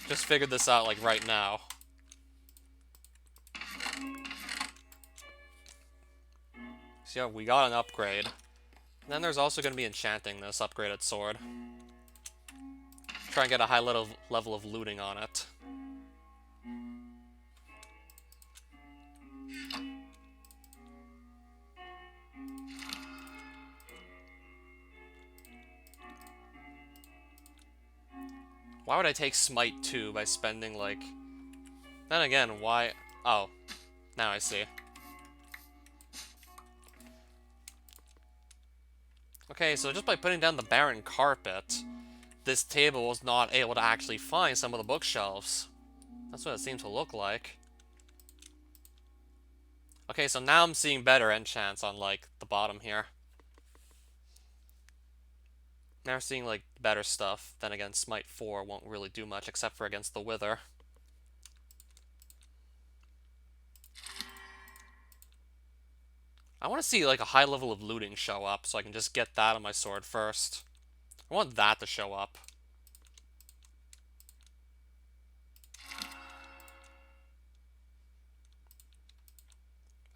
Just figured this out, like, right now. So yeah, we got an upgrade. And then there's also going to be enchanting this upgraded sword. Try and get a high level of looting on it. Why would I take Smite 2 by spending, like... Then again, why... Oh, now I see. Okay, so just by putting down the barren carpet, this table was not able to actually find some of the bookshelves. That's what it seemed to look like. Okay, so now I'm seeing better enchants on, like, the bottom here. Now we're seeing like better stuff. Then again, Smite 4 won't really do much except for against the Wither. I want to see like a high level of looting show up so I can just get that on my sword first. I want that to show up.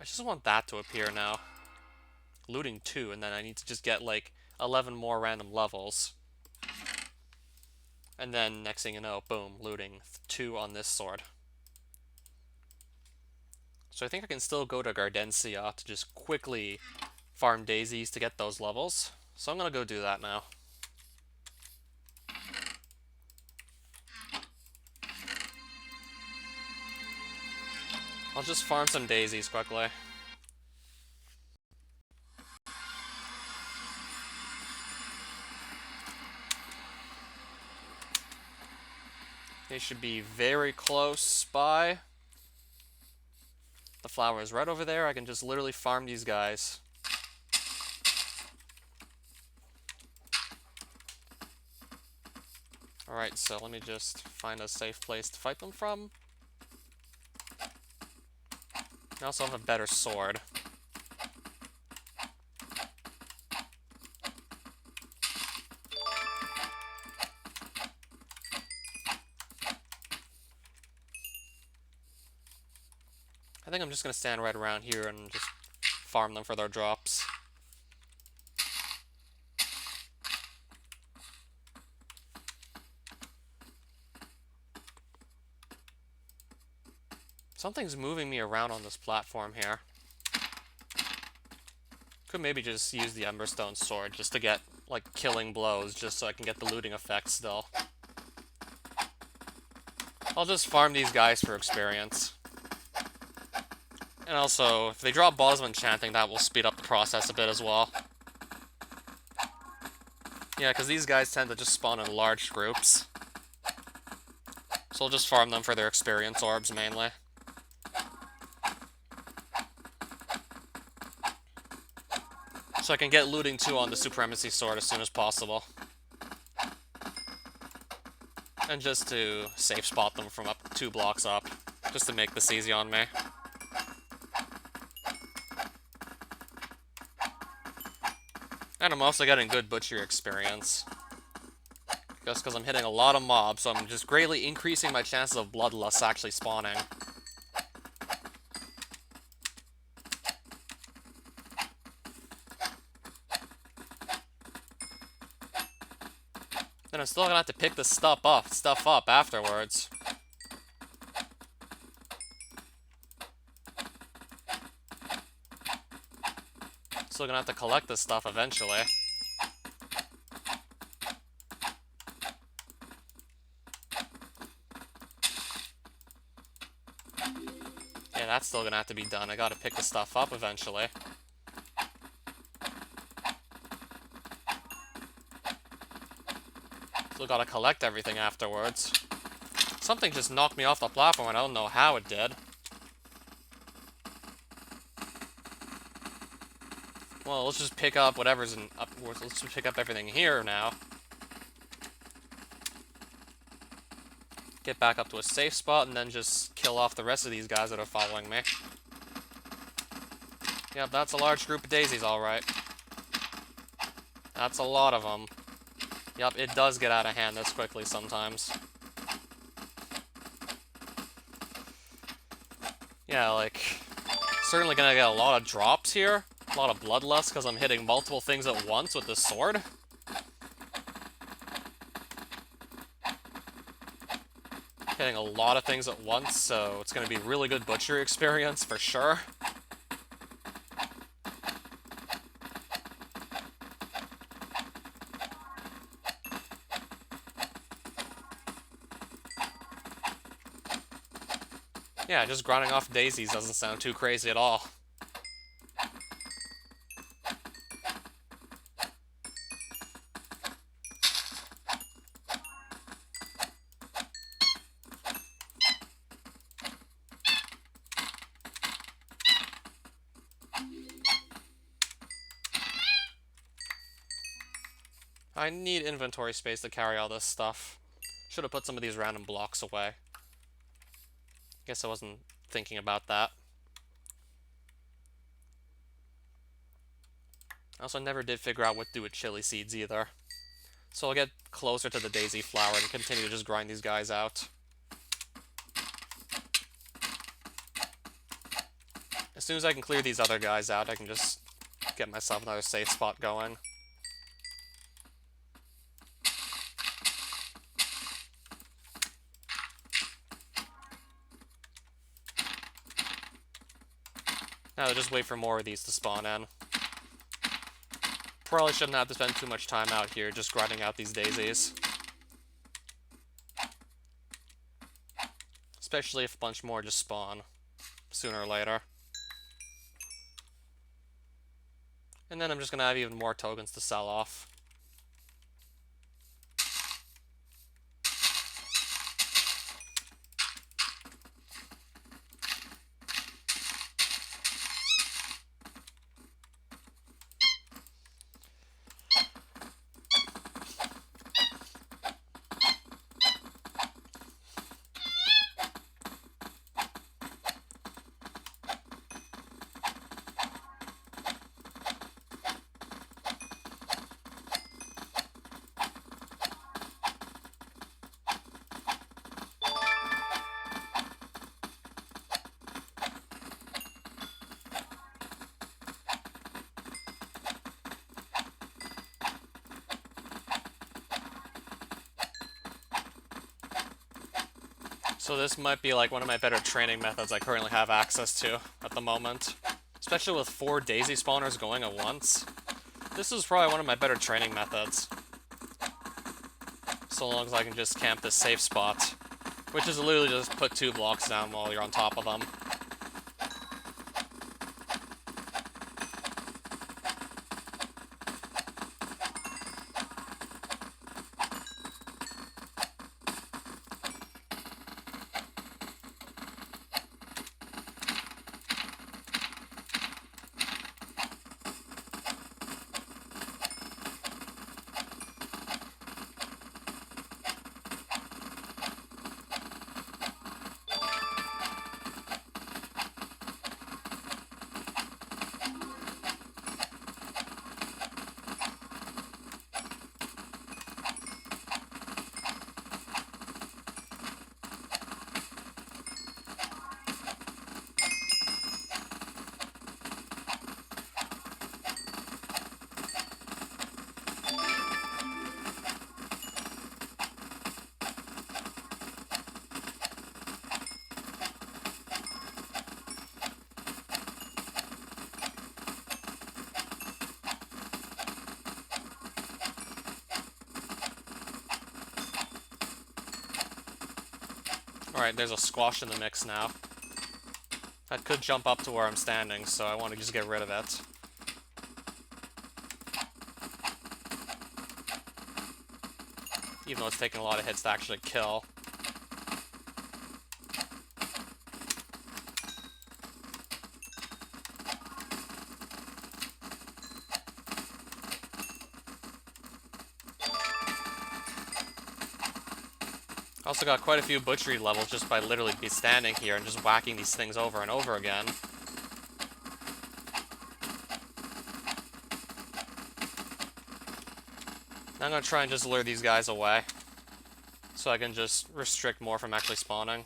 I just want that to appear now. Looting 2, and then I need to just get like 11 more random levels. And then next thing you know, boom, looting 2 on this sword. So I think I can still go to Gardencia to just quickly farm daisies to get those levels. So I'm gonna go do that now. I'll just farm some daisies quickly. They should be very close by. The flower is right over there. I can just literally farm these guys. Alright, so let me just find a safe place to fight them from. I also have a better sword. I think I'm just going to stand right around here and just farm them for their drops. Something's moving me around on this platform here. Could maybe just use the Emberstone sword just to get, like, killing blows, just so I can get the looting effect still. I'll just farm these guys for experience. And also, if they drop bottles of enchanting, that will speed up the process a bit as well. Yeah, because these guys tend to just spawn in large groups. So I'll just farm them for their experience orbs, mainly. So I can get looting 2 on the Supremacy Sword as soon as possible. And just to safe spot them from up 2 blocks up. Just to make this easy on me. And I'm also getting good butchery experience. Just because I'm hitting a lot of mobs, so I'm just greatly increasing my chances of bloodlust actually spawning. Then I'm still gonna have to pick this stuff up afterwards. Still gonna have to collect this stuff eventually. Yeah, that's still gonna have to be done. I gotta pick the stuff up eventually. Still gotta collect everything afterwards. Something just knocked me off the platform and I don't know how it did. Well, let's just pick up whatever's in up. Let's just pick up everything here now. Get back up to a safe spot and then just kill off the rest of these guys that are following me. Yep, that's a large group of daisies, alright. That's a lot of them. Yep, it does get out of hand this quickly sometimes. Yeah, like, certainly gonna get a lot of drops here. A lot of bloodlust because I'm hitting multiple things at once with this sword. Hitting a lot of things at once, so it's gonna be really good butchery experience for sure. Yeah, just grinding off daisies doesn't sound too crazy at all. I need inventory space to carry all this stuff. Should have put some of these random blocks away. Guess I wasn't thinking about that. I also never did figure out what to do with chili seeds either. So I'll get closer to the daisy flower and continue to just grind these guys out. As soon as I can clear these other guys out, I can just get myself another safe spot going. Now I'll just wait for more of these to spawn in. Probably shouldn't have to spend too much time out here just grinding out these daisies. Especially if a bunch more just spawn sooner or later. And then I'm just gonna have even more tokens to sell off. So this might be like one of my better training methods I currently have access to at the moment. Especially with 4 daisy spawners going at once. This is probably one of my better training methods. So long as I can just camp this safe spot. Which is literally just put 2 blocks down while you're on top of them. Alright, there's a squash in the mix now. That could jump up to where I'm standing, so I want to just get rid of it. Even though it's taking a lot of hits to actually kill. I also got quite a few butchery levels just by literally be standing here and just whacking these things over and over again. Now I'm gonna try and just lure these guys away, so I can just restrict more from actually spawning.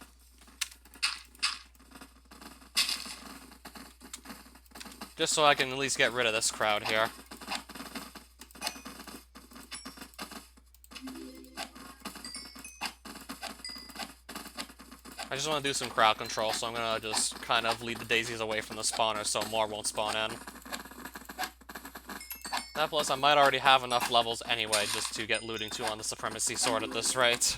Just so I can at least get rid of this crowd here. I just want to do some crowd control, so I'm gonna just kind of lead the daisies away from the spawner so more won't spawn in. That plus, I might already have enough levels anyway just to get looting 2 on the Supremacy Sword at this rate.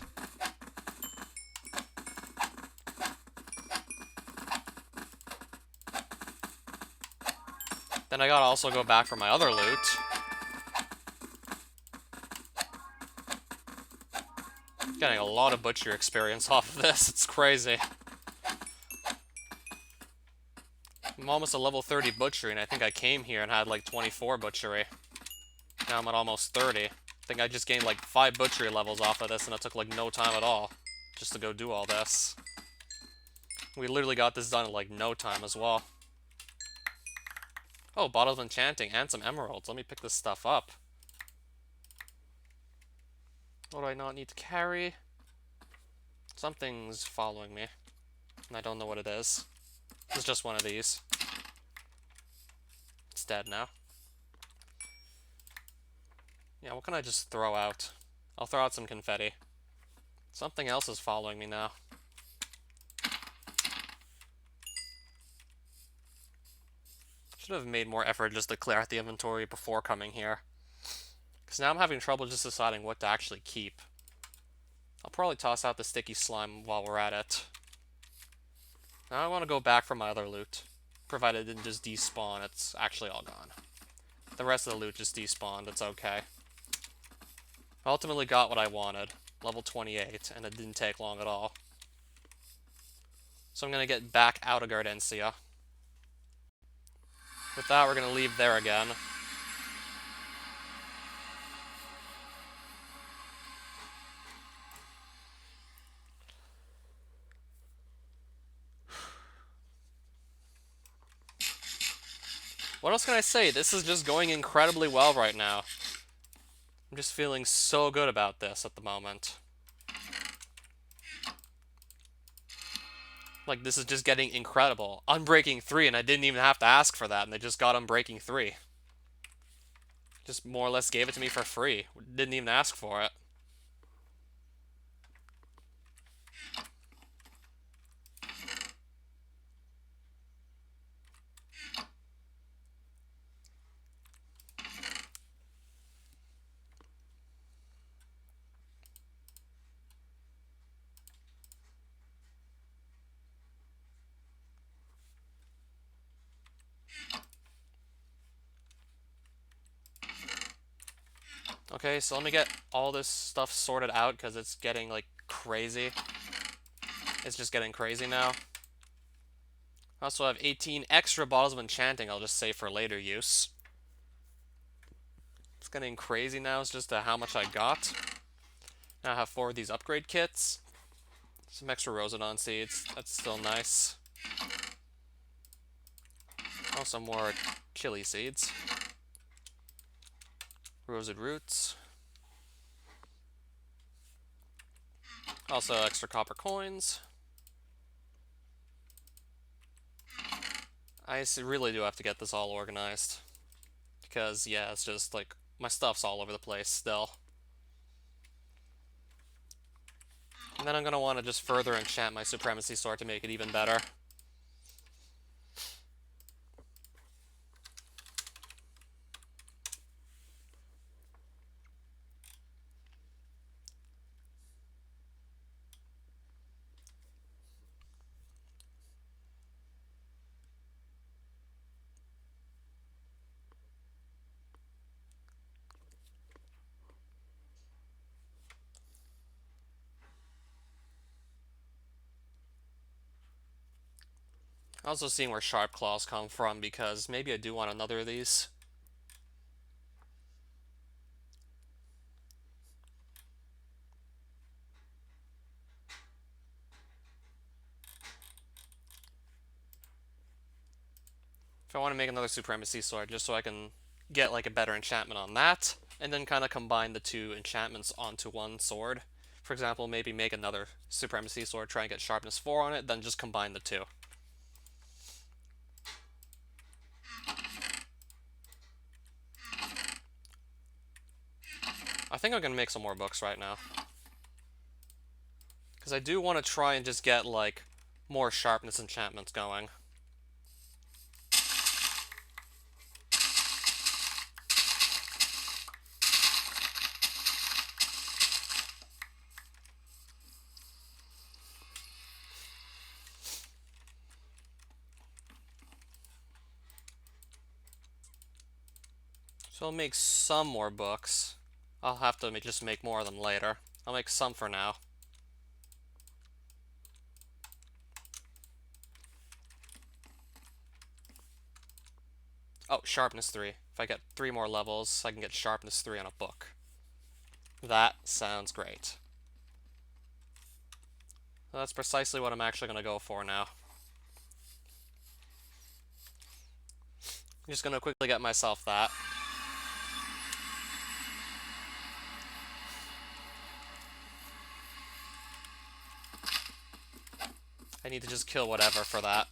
Then I gotta also go back for my other loot. Getting a lot of butcher experience off of this, it's crazy. I'm almost a level 30 butchery, and I think I came here and had like 24 butchery. Now I'm at almost 30. I think I just gained like 5 butchery levels off of this, and it took like no time at all just to go do all this. We literally got this done in like no time as well. Oh, bottles of enchanting and some emeralds. Let me pick this stuff up. What do I not need to carry? Something's following me, and I don't know what it is. It's just one of these. It's dead now. Yeah, what can I just throw out? I'll throw out some confetti. Something else is following me now. Should have made more effort just to clear out the inventory before coming here. Because now I'm having trouble just deciding what to actually keep. I'll probably toss out the sticky slime while we're at it. Now I want to go back for my other loot. Provided it didn't just despawn, it's actually all gone. The rest of the loot just despawned, it's okay. I ultimately got what I wanted. Level 28, and it didn't take long at all. So I'm going to get back out of Gardencia. With that, we're going to leave there again. What else can I say? This is just going incredibly well right now. I'm just feeling so good about this at the moment. Like, this is just getting incredible. Unbreaking 3, and I didn't even have to ask for that, and they just got Unbreaking 3. Just more or less gave it to me for free. Didn't even ask for it. Okay, so let me get all this stuff sorted out, because it's getting, like, crazy. It's just getting crazy now. I also have 18 extra bottles of enchanting I'll just save for later use. It's getting crazy now as just to how much I got. Now I have 4 of these upgrade kits. Some extra Rosedon seeds. That's still nice. Also more chili seeds. Rosed roots. Also extra copper coins. I really do have to get this all organized. Because, yeah, it's just like, my stuff's all over the place still. And then I'm going to want to just further enchant my Supremacy Sword to make it even better. Also seeing where Sharp Claws come from, because maybe I do want another of these. If I want to make another Supremacy Sword, just so I can get like a better enchantment on that, and then kind of combine the 2 enchantments onto one sword. For example, maybe make another Supremacy Sword, try and get Sharpness 4 on it, then just combine the 2. I think I'm going to make some more books right now. Because I do want to try and just get, like, more Sharpness enchantments going. So I'll make some more books. I'll have to just make more of them later. I'll make some for now. Oh, Sharpness 3. If I get 3 more levels, I can get Sharpness 3 on a book. That sounds great. So that's precisely what I'm actually going to go for now. I'm just going to quickly get myself that. I need to just kill whatever for that.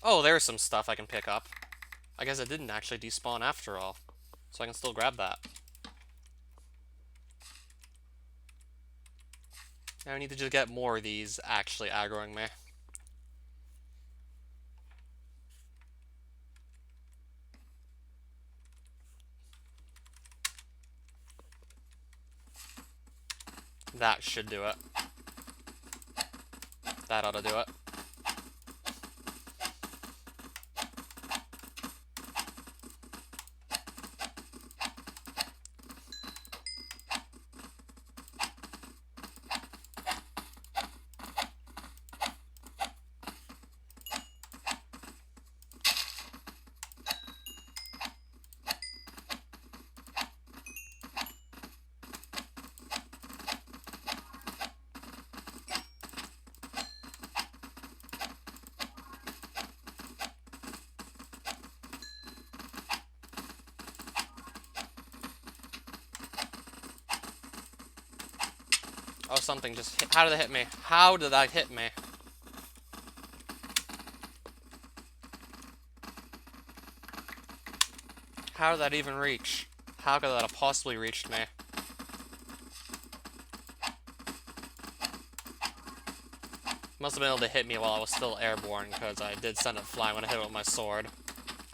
Oh, there's some stuff I can pick up. I guess it didn't actually despawn after all, so I can still grab that. Now I need to just get more of these actually aggroing me. That should do it. That ought to do it. Oh, something just hit. How did it hit me? How did that hit me? How did that even reach? How could that have possibly reached me? Must have been able to hit me while I was still airborne, because I did send it flying when I hit it with my sword.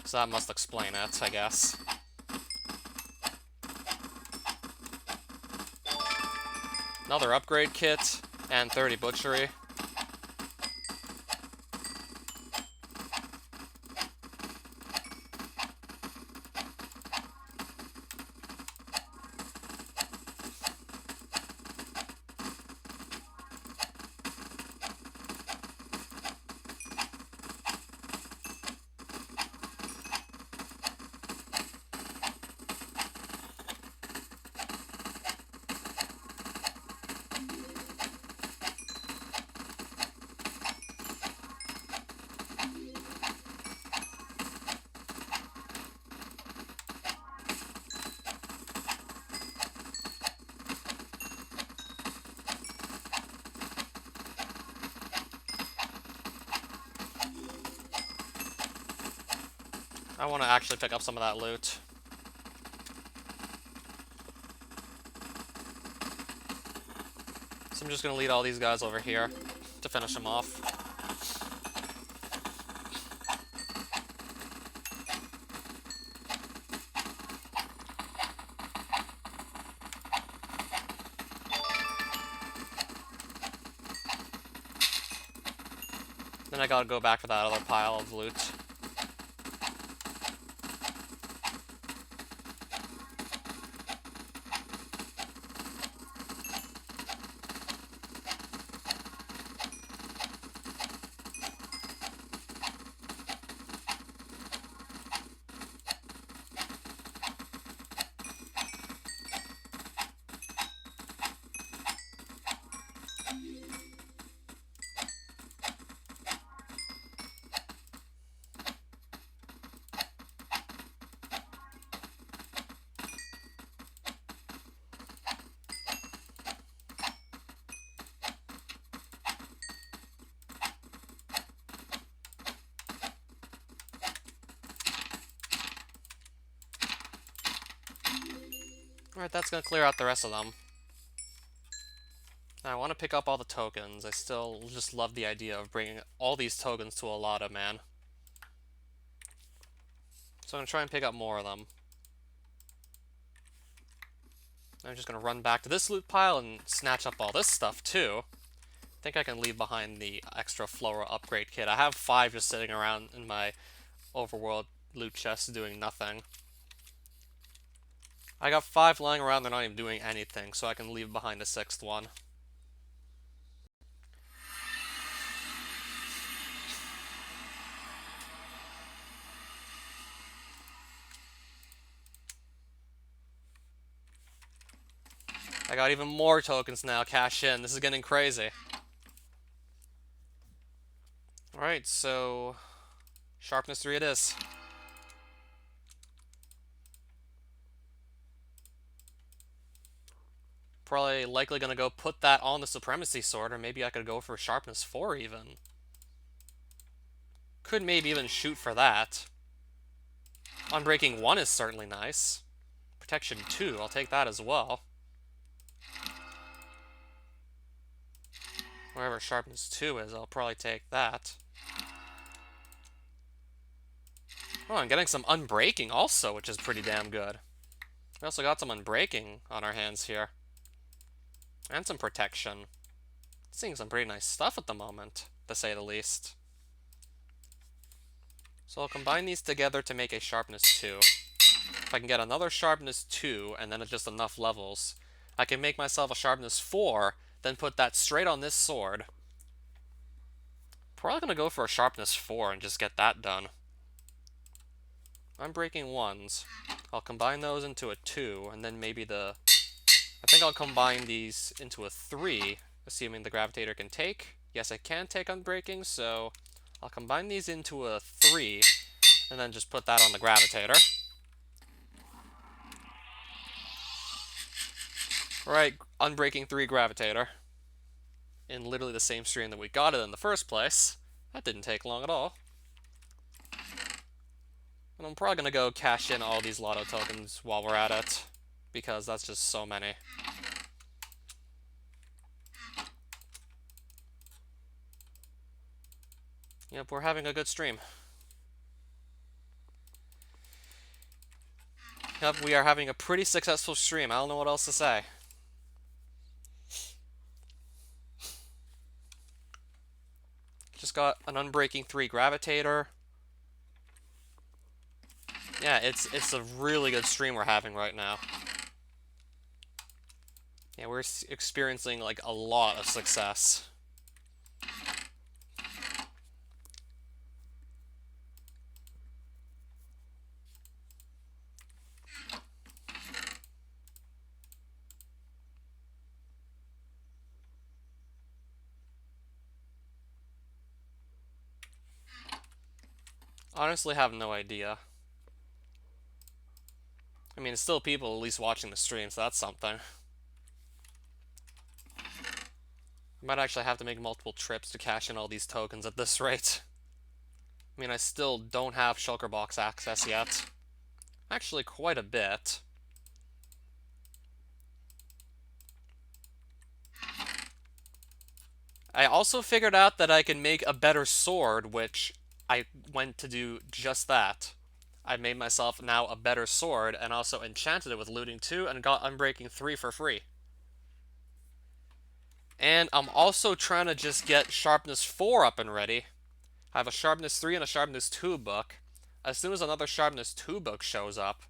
So that must explain it, I guess. Another upgrade kit, and 30 butchery. I want to actually pick up some of that loot. So I'm just going to lead all these guys over here to finish them off. Then I gotta go back for that other pile of loot. Alright, that's gonna clear out the rest of them. Now, I want to pick up all the tokens. I still just love the idea of bringing all these tokens to a lot of man. So I'm gonna try and pick up more of them. I'm just gonna run back to this loot pile and snatch up all this stuff too. think I can leave behind the extra Flora upgrade kit. I have 5 just sitting around in my overworld loot chest doing nothing. I got 5 lying around, they're not even doing anything, so I can leave behind a 6th one. I got even more tokens now, cash in. This is getting crazy. Alright, so sharpness 3 it is. Probably likely gonna go put that on the Supremacy Sword, or maybe I could go for sharpness 4 even. Could maybe even shoot for that. Unbreaking 1 is certainly nice. Protection 2, I'll take that as well. Wherever sharpness 2 is, I'll probably take that. Oh, I'm getting some unbreaking also, which is pretty damn good. We also got some unbreaking on our hands here. And some protection. Seeing some pretty nice stuff at the moment, to say the least. So I'll combine these together to make a sharpness 2. If I can get another sharpness 2, and then it's just enough levels, I can make myself a sharpness 4, then put that straight on this sword. Probably gonna go for a sharpness 4 and just get that done. Unbreaking 1s. I'll combine those into a 2, and then maybe I think I'll combine these into a 3, assuming the Gravitator can take. Yes, I can take Unbreaking, so I'll combine these into a 3, and then just put that on the Gravitator. Alright, Unbreaking 3 Gravitator. In literally the same stream that we got it in the first place. That didn't take long at all. And I'm probably gonna go cash in all these lotto tokens while we're at it, because that's just so many. Yep, we're having a good stream. Yep, we are having a pretty successful stream. I don't know what else to say. Just got an Unbreaking 3 Gravitator. Yeah, it's a really good stream we're having right now. Yeah, we're experiencing like a lot of success. Honestly, have no idea. I mean, it's still people at least watching the stream, so that's something. I might actually have to make multiple trips to cash in all these tokens at this rate. I mean, I still don't have Shulker Box access yet. Actually, quite a bit. I also figured out that I can make a better sword, which I went to do just that. I made myself now a better sword, and also enchanted it with Looting 2, and got Unbreaking 3 for free. And I'm also trying to just get Sharpness 4 up and ready. I have a Sharpness 3 and a Sharpness 2 book. As soon as another Sharpness 2 book shows up,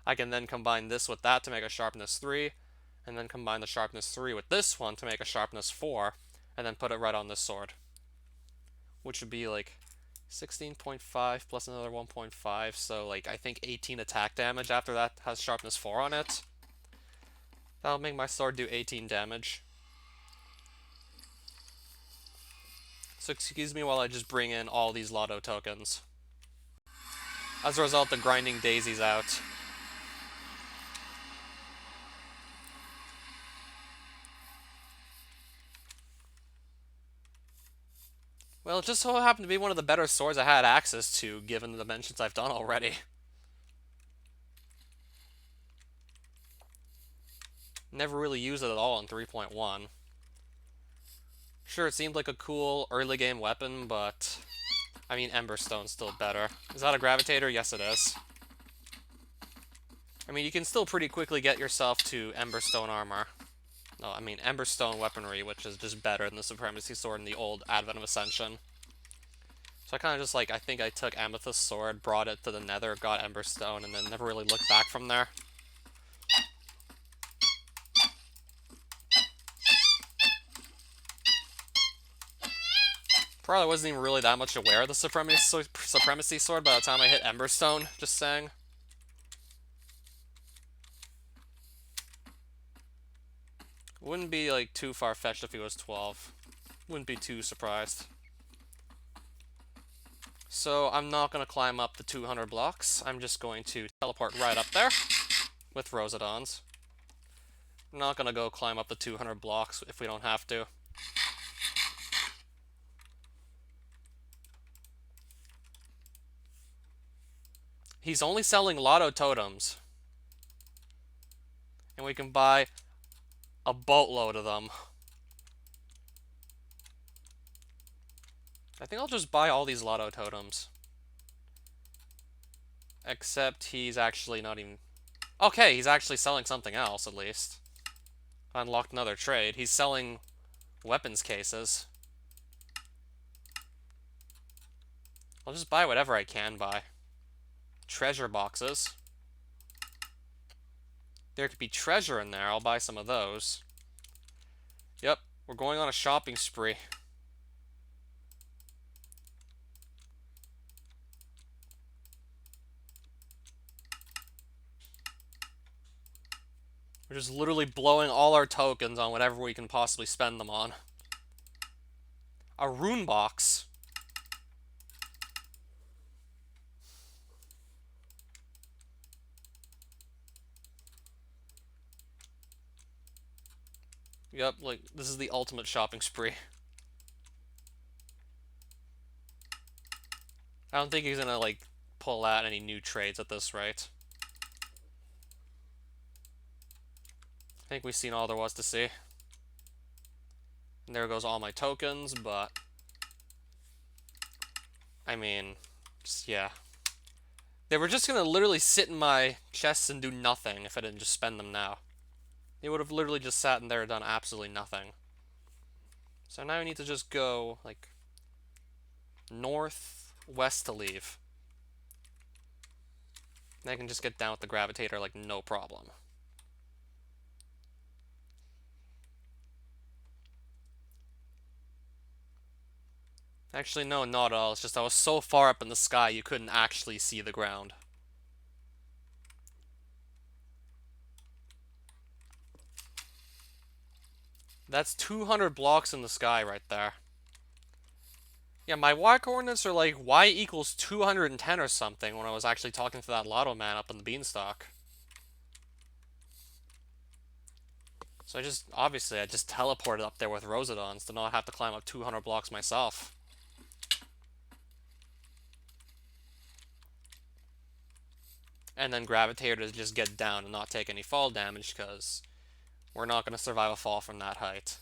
I can then combine this with that to make a Sharpness 3, and then combine the Sharpness 3 with this one to make a Sharpness 4, and then put it right on this sword. Which would be like 16.5 plus another 1.5, so like I think 18 attack damage after that has Sharpness 4 on it. That'll make my sword do 18 damage. So excuse me while I just bring in all these lotto tokens. As a result, the grinding daisies out. Well, it just so happened to be one of the better swords I had access to, given the dimensions I've done already. Never really used it at all in 3.1. Sure, it seemed like a cool early game weapon, but I mean, Emberstone's still better. Is that a Gravitator? Yes, it is. I mean, you can still pretty quickly get yourself to Emberstone armor. No, I mean Emberstone weaponry, which is just better than the Supremacy Sword in the old Advent of Ascension. So I kind of just like, I think I took Amethyst Sword, brought it to the Nether, got Emberstone, and then never really looked back from there. Probably wasn't even really that much aware of the Supremacy Sword by the time I hit Emberstone, just saying. Wouldn't be like too far-fetched if he was 12. Wouldn't be too surprised. So I'm not going to climb up the 200 blocks. I'm just going to teleport right up there with Rosedons. I'm not going to go climb up the 200 blocks if we don't have to. He's only selling Lotto Totems. And we can buy a boatload of them. I think I'll just buy all these Lotto Totems. Except he's actually not even... Okay, he's actually selling something else, at least. Unlocked another trade. He's selling weapons cases. I'll just buy whatever I can buy. Treasure boxes. There could be treasure in there. I'll buy some of those. Yep, we're going on a shopping spree. We're just literally blowing all our tokens on whatever we can possibly spend them on. A rune box. Yep, like, this is the ultimate shopping spree. I don't think he's gonna, like, pull out any new trades at this rate. I think we've seen all there was to see. And there goes all my tokens, but... I mean, just, yeah. They were just gonna literally sit in my chests and do nothing if I didn't just spend them now. They would have literally just sat in there and done absolutely nothing. So now we need to just go, like, northwest to leave. And I can just get down with the gravitator, like, no problem. Actually, no, not at all. It's just I was so far up in the sky you couldn't actually see the ground. That's 200 blocks in the sky right there. Yeah, my Y coordinates are like Y equals 210 or something when I was actually talking to that Lotto man up in the beanstalk. So obviously, I just teleported up there with Rosedons to not have to climb up 200 blocks myself. And then Gravitator to just get down and not take any fall damage, because we're not going to survive a fall from that height.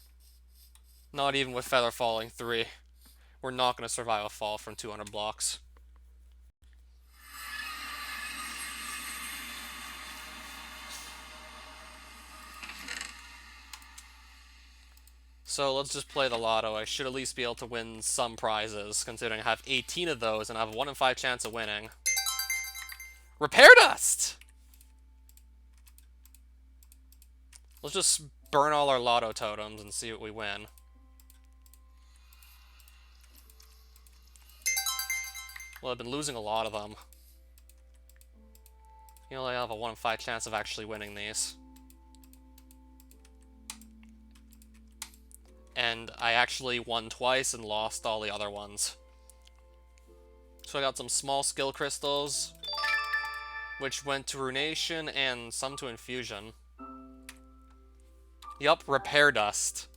Not even with Feather Falling 3. We're not going to survive a fall from 200 blocks. So let's just play the lotto. I should at least be able to win some prizes, considering I have 18 of those and I have a 1 in 5 chance of winning. Repair Dust! Let's just burn all our lotto totems and see what we win. Well, I've been losing a lot of them. You only have a 1 in 5 chance of actually winning these. And I actually won twice and lost all the other ones. So I got some small skill crystals, which went to Runation and some to Infusion. Yup, Repair Dust.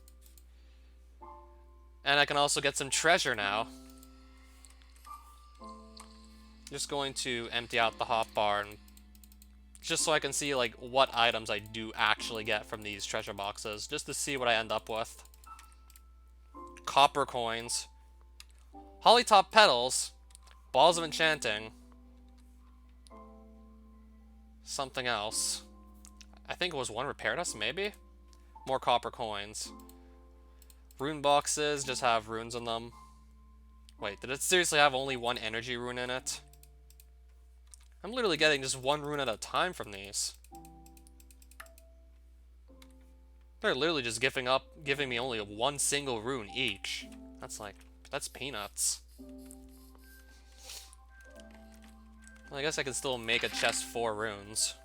And I can also get some treasure now. Just going to empty out the hotbar, and just so I can see like what items I do actually get from these treasure boxes, just to see what I end up with. Copper coins, Hollytop petals, balls of enchanting, something else. I think it was 1 Repair Dust, maybe? More copper coins. Rune boxes just have runes in them. Wait, did it seriously have only one energy rune in it? I'm literally getting just one rune at a time from these. They're literally just giving me only one single rune each. That's peanuts. Well, I guess I can still make a chest 4 runes.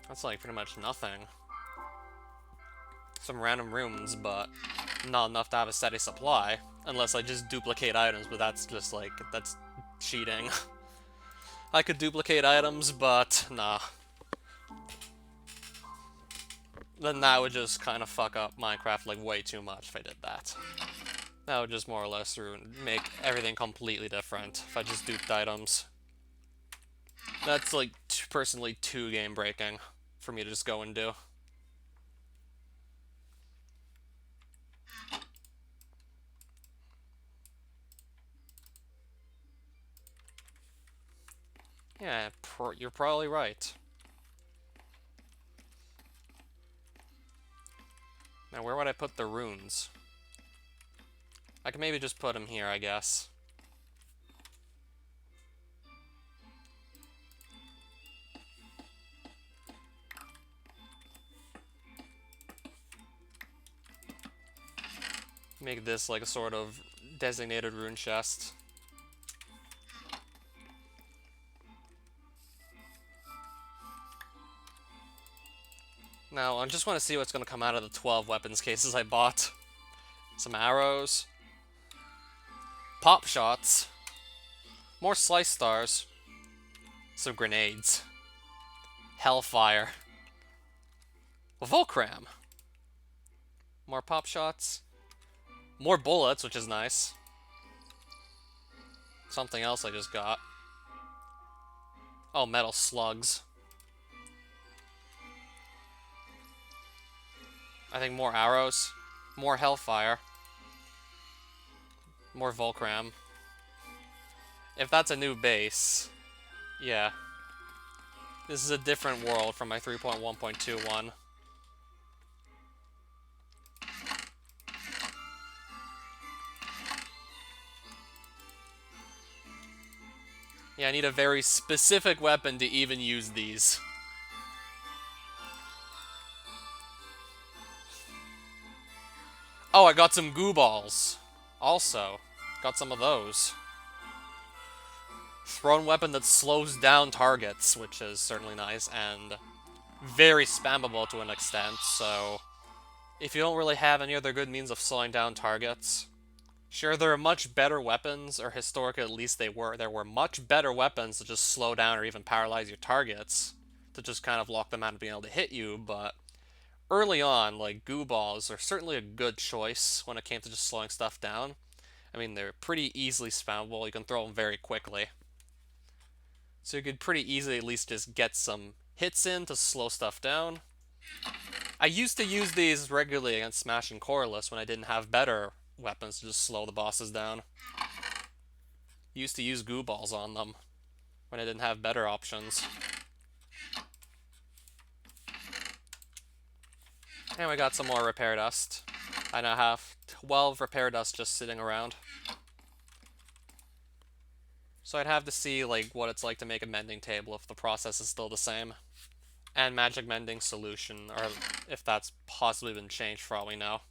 That's like pretty much nothing. Some random runes, but not enough to have a steady supply. Unless I just duplicate items, but that's just like, that's cheating. I could duplicate items, but nah. Then that would just kind of fuck up Minecraft like way too much if I did that. That would just more or less make everything completely different if I just duped items. That's like personally too game breaking for me to just go and do. Yeah, you're probably right. Now, where would I put the runes? I could maybe just put them here, I guess. Make this like a sort of designated rune chest. Now, I just want to see what's going to come out of the 12 weapons cases I bought. Some arrows. Pop shots. More slice stars. Some grenades. Hellfire. Volcram. More pop shots. More bullets, which is nice. Something else I just got. Oh, metal slugs. I think more arrows. More hellfire. More Volcram. If that's a new base, yeah. This is a different world from my 3.1.21. Yeah, I need a very specific weapon to even use these. Oh, I got some goo balls. Also, got some of those. Thrown weapon that slows down targets, which is certainly nice, and very spammable to an extent, so if you don't really have any other good means of slowing down targets, sure, there are much better weapons, or historically at least there were much better weapons to just slow down or even paralyze your targets, to just kind of lock them out of being able to hit you, but early on, like, goo balls are certainly a good choice when it came to just slowing stuff down. I mean, they're pretty easily spammable, you can throw them very quickly. So you could pretty easily at least just get some hits in to slow stuff down. I used to use these regularly against Smash and Coreless when I didn't have better weapons to just slow the bosses down. Used to use goo balls on them when I didn't have better options. And we got some more repair dust. I now have 12 repair dust just sitting around. So I'd have to see like what it's like to make a mending table if the process is still the same. And magic mending solution, or if that's possibly been changed for all we know.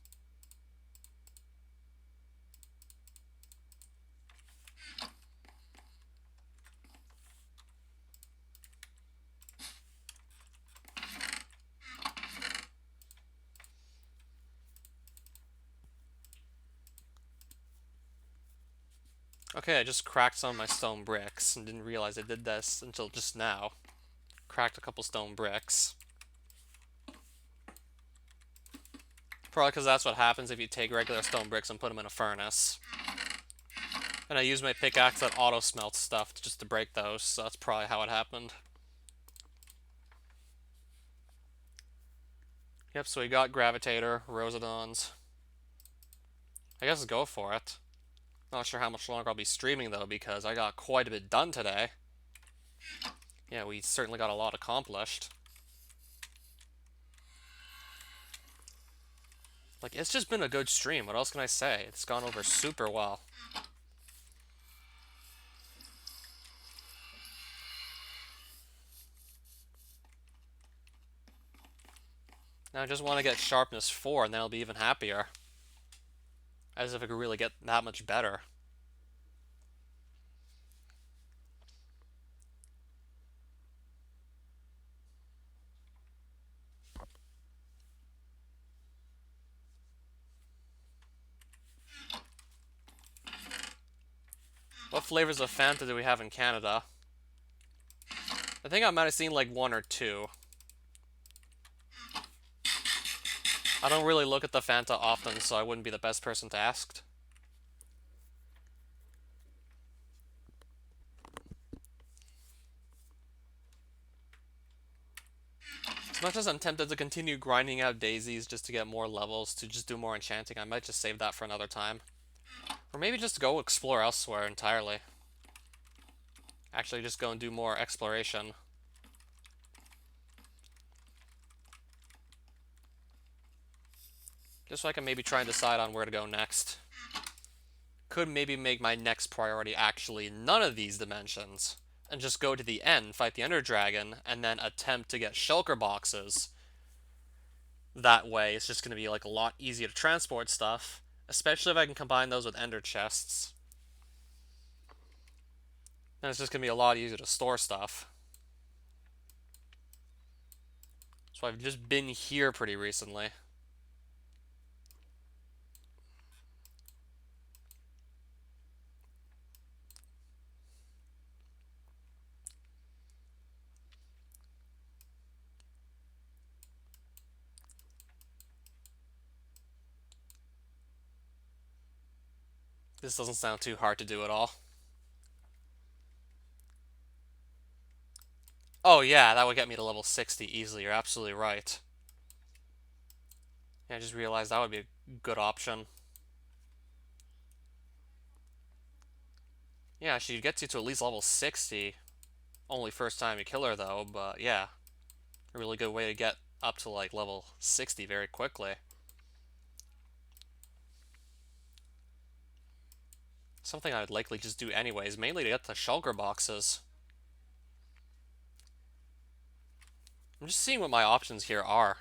Okay, I just cracked some of my stone bricks and didn't realize I did this until just now. Cracked a couple stone bricks. Probably because that's what happens if you take regular stone bricks and put them in a furnace. And I use my pickaxe that auto-smelts stuff just to break those, so that's probably how it happened. Yep, so we got Gravitator, Rosedons. I guess go for it. Not sure how much longer I'll be streaming though, because I got quite a bit done today. Yeah, we certainly got a lot accomplished. Like, it's just been a good stream. What else can I say? It's gone over super well. Now I just want to get sharpness 4, and then I'll be even happier. As if it could really get that much better. What flavors of Fanta do we have in Canada? I think I might have seen like 1 or 2. I don't really look at the Fanta often, so I wouldn't be the best person to ask. As much as I'm tempted to continue grinding out daisies just to get more levels, to just do more enchanting, I might just save that for another time. Or maybe just go explore elsewhere entirely. Actually, just go and do more exploration. Just so I can maybe try and decide on where to go next. Could maybe make my next priority actually none of these dimensions, and just go to the end, fight the Ender Dragon, and then attempt to get shulker boxes. That way, it's just going to be like a lot easier to transport stuff, especially if I can combine those with Ender chests. Then it's just going to be a lot easier to store stuff. So I've just been here pretty recently. This doesn't sound too hard to do at all. Oh yeah, that would get me to level 60 easily, you're absolutely right. Yeah, I just realized that would be a good option. Yeah, she gets you to at least level 60. Only first time you kill her though, but yeah. A really good way to get up to like level 60 very quickly. Something I would likely just do anyways, mainly to get the shulker boxes. I'm just seeing what my options here are.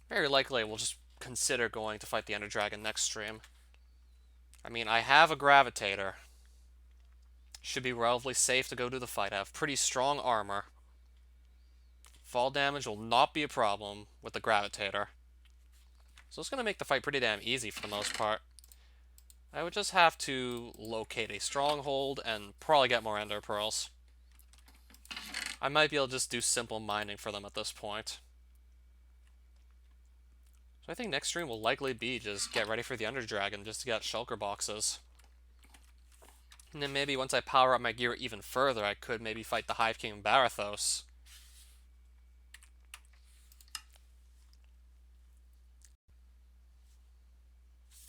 Very likely we'll just consider going to fight the Ender Dragon next stream. I mean, I have a Gravitator. Should be relatively safe to go to the fight. I have pretty strong armor. Fall damage will not be a problem with the Gravitator. So it's going to make the fight pretty damn easy for the most part. I would just have to locate a stronghold and probably get more Ender Pearls. I might be able to just do simple mining for them at this point. So I think next stream will likely be just get ready for the Ender Dragon just to get shulker boxes. And then maybe once I power up my gear even further, I could maybe fight the Hive King Barathos.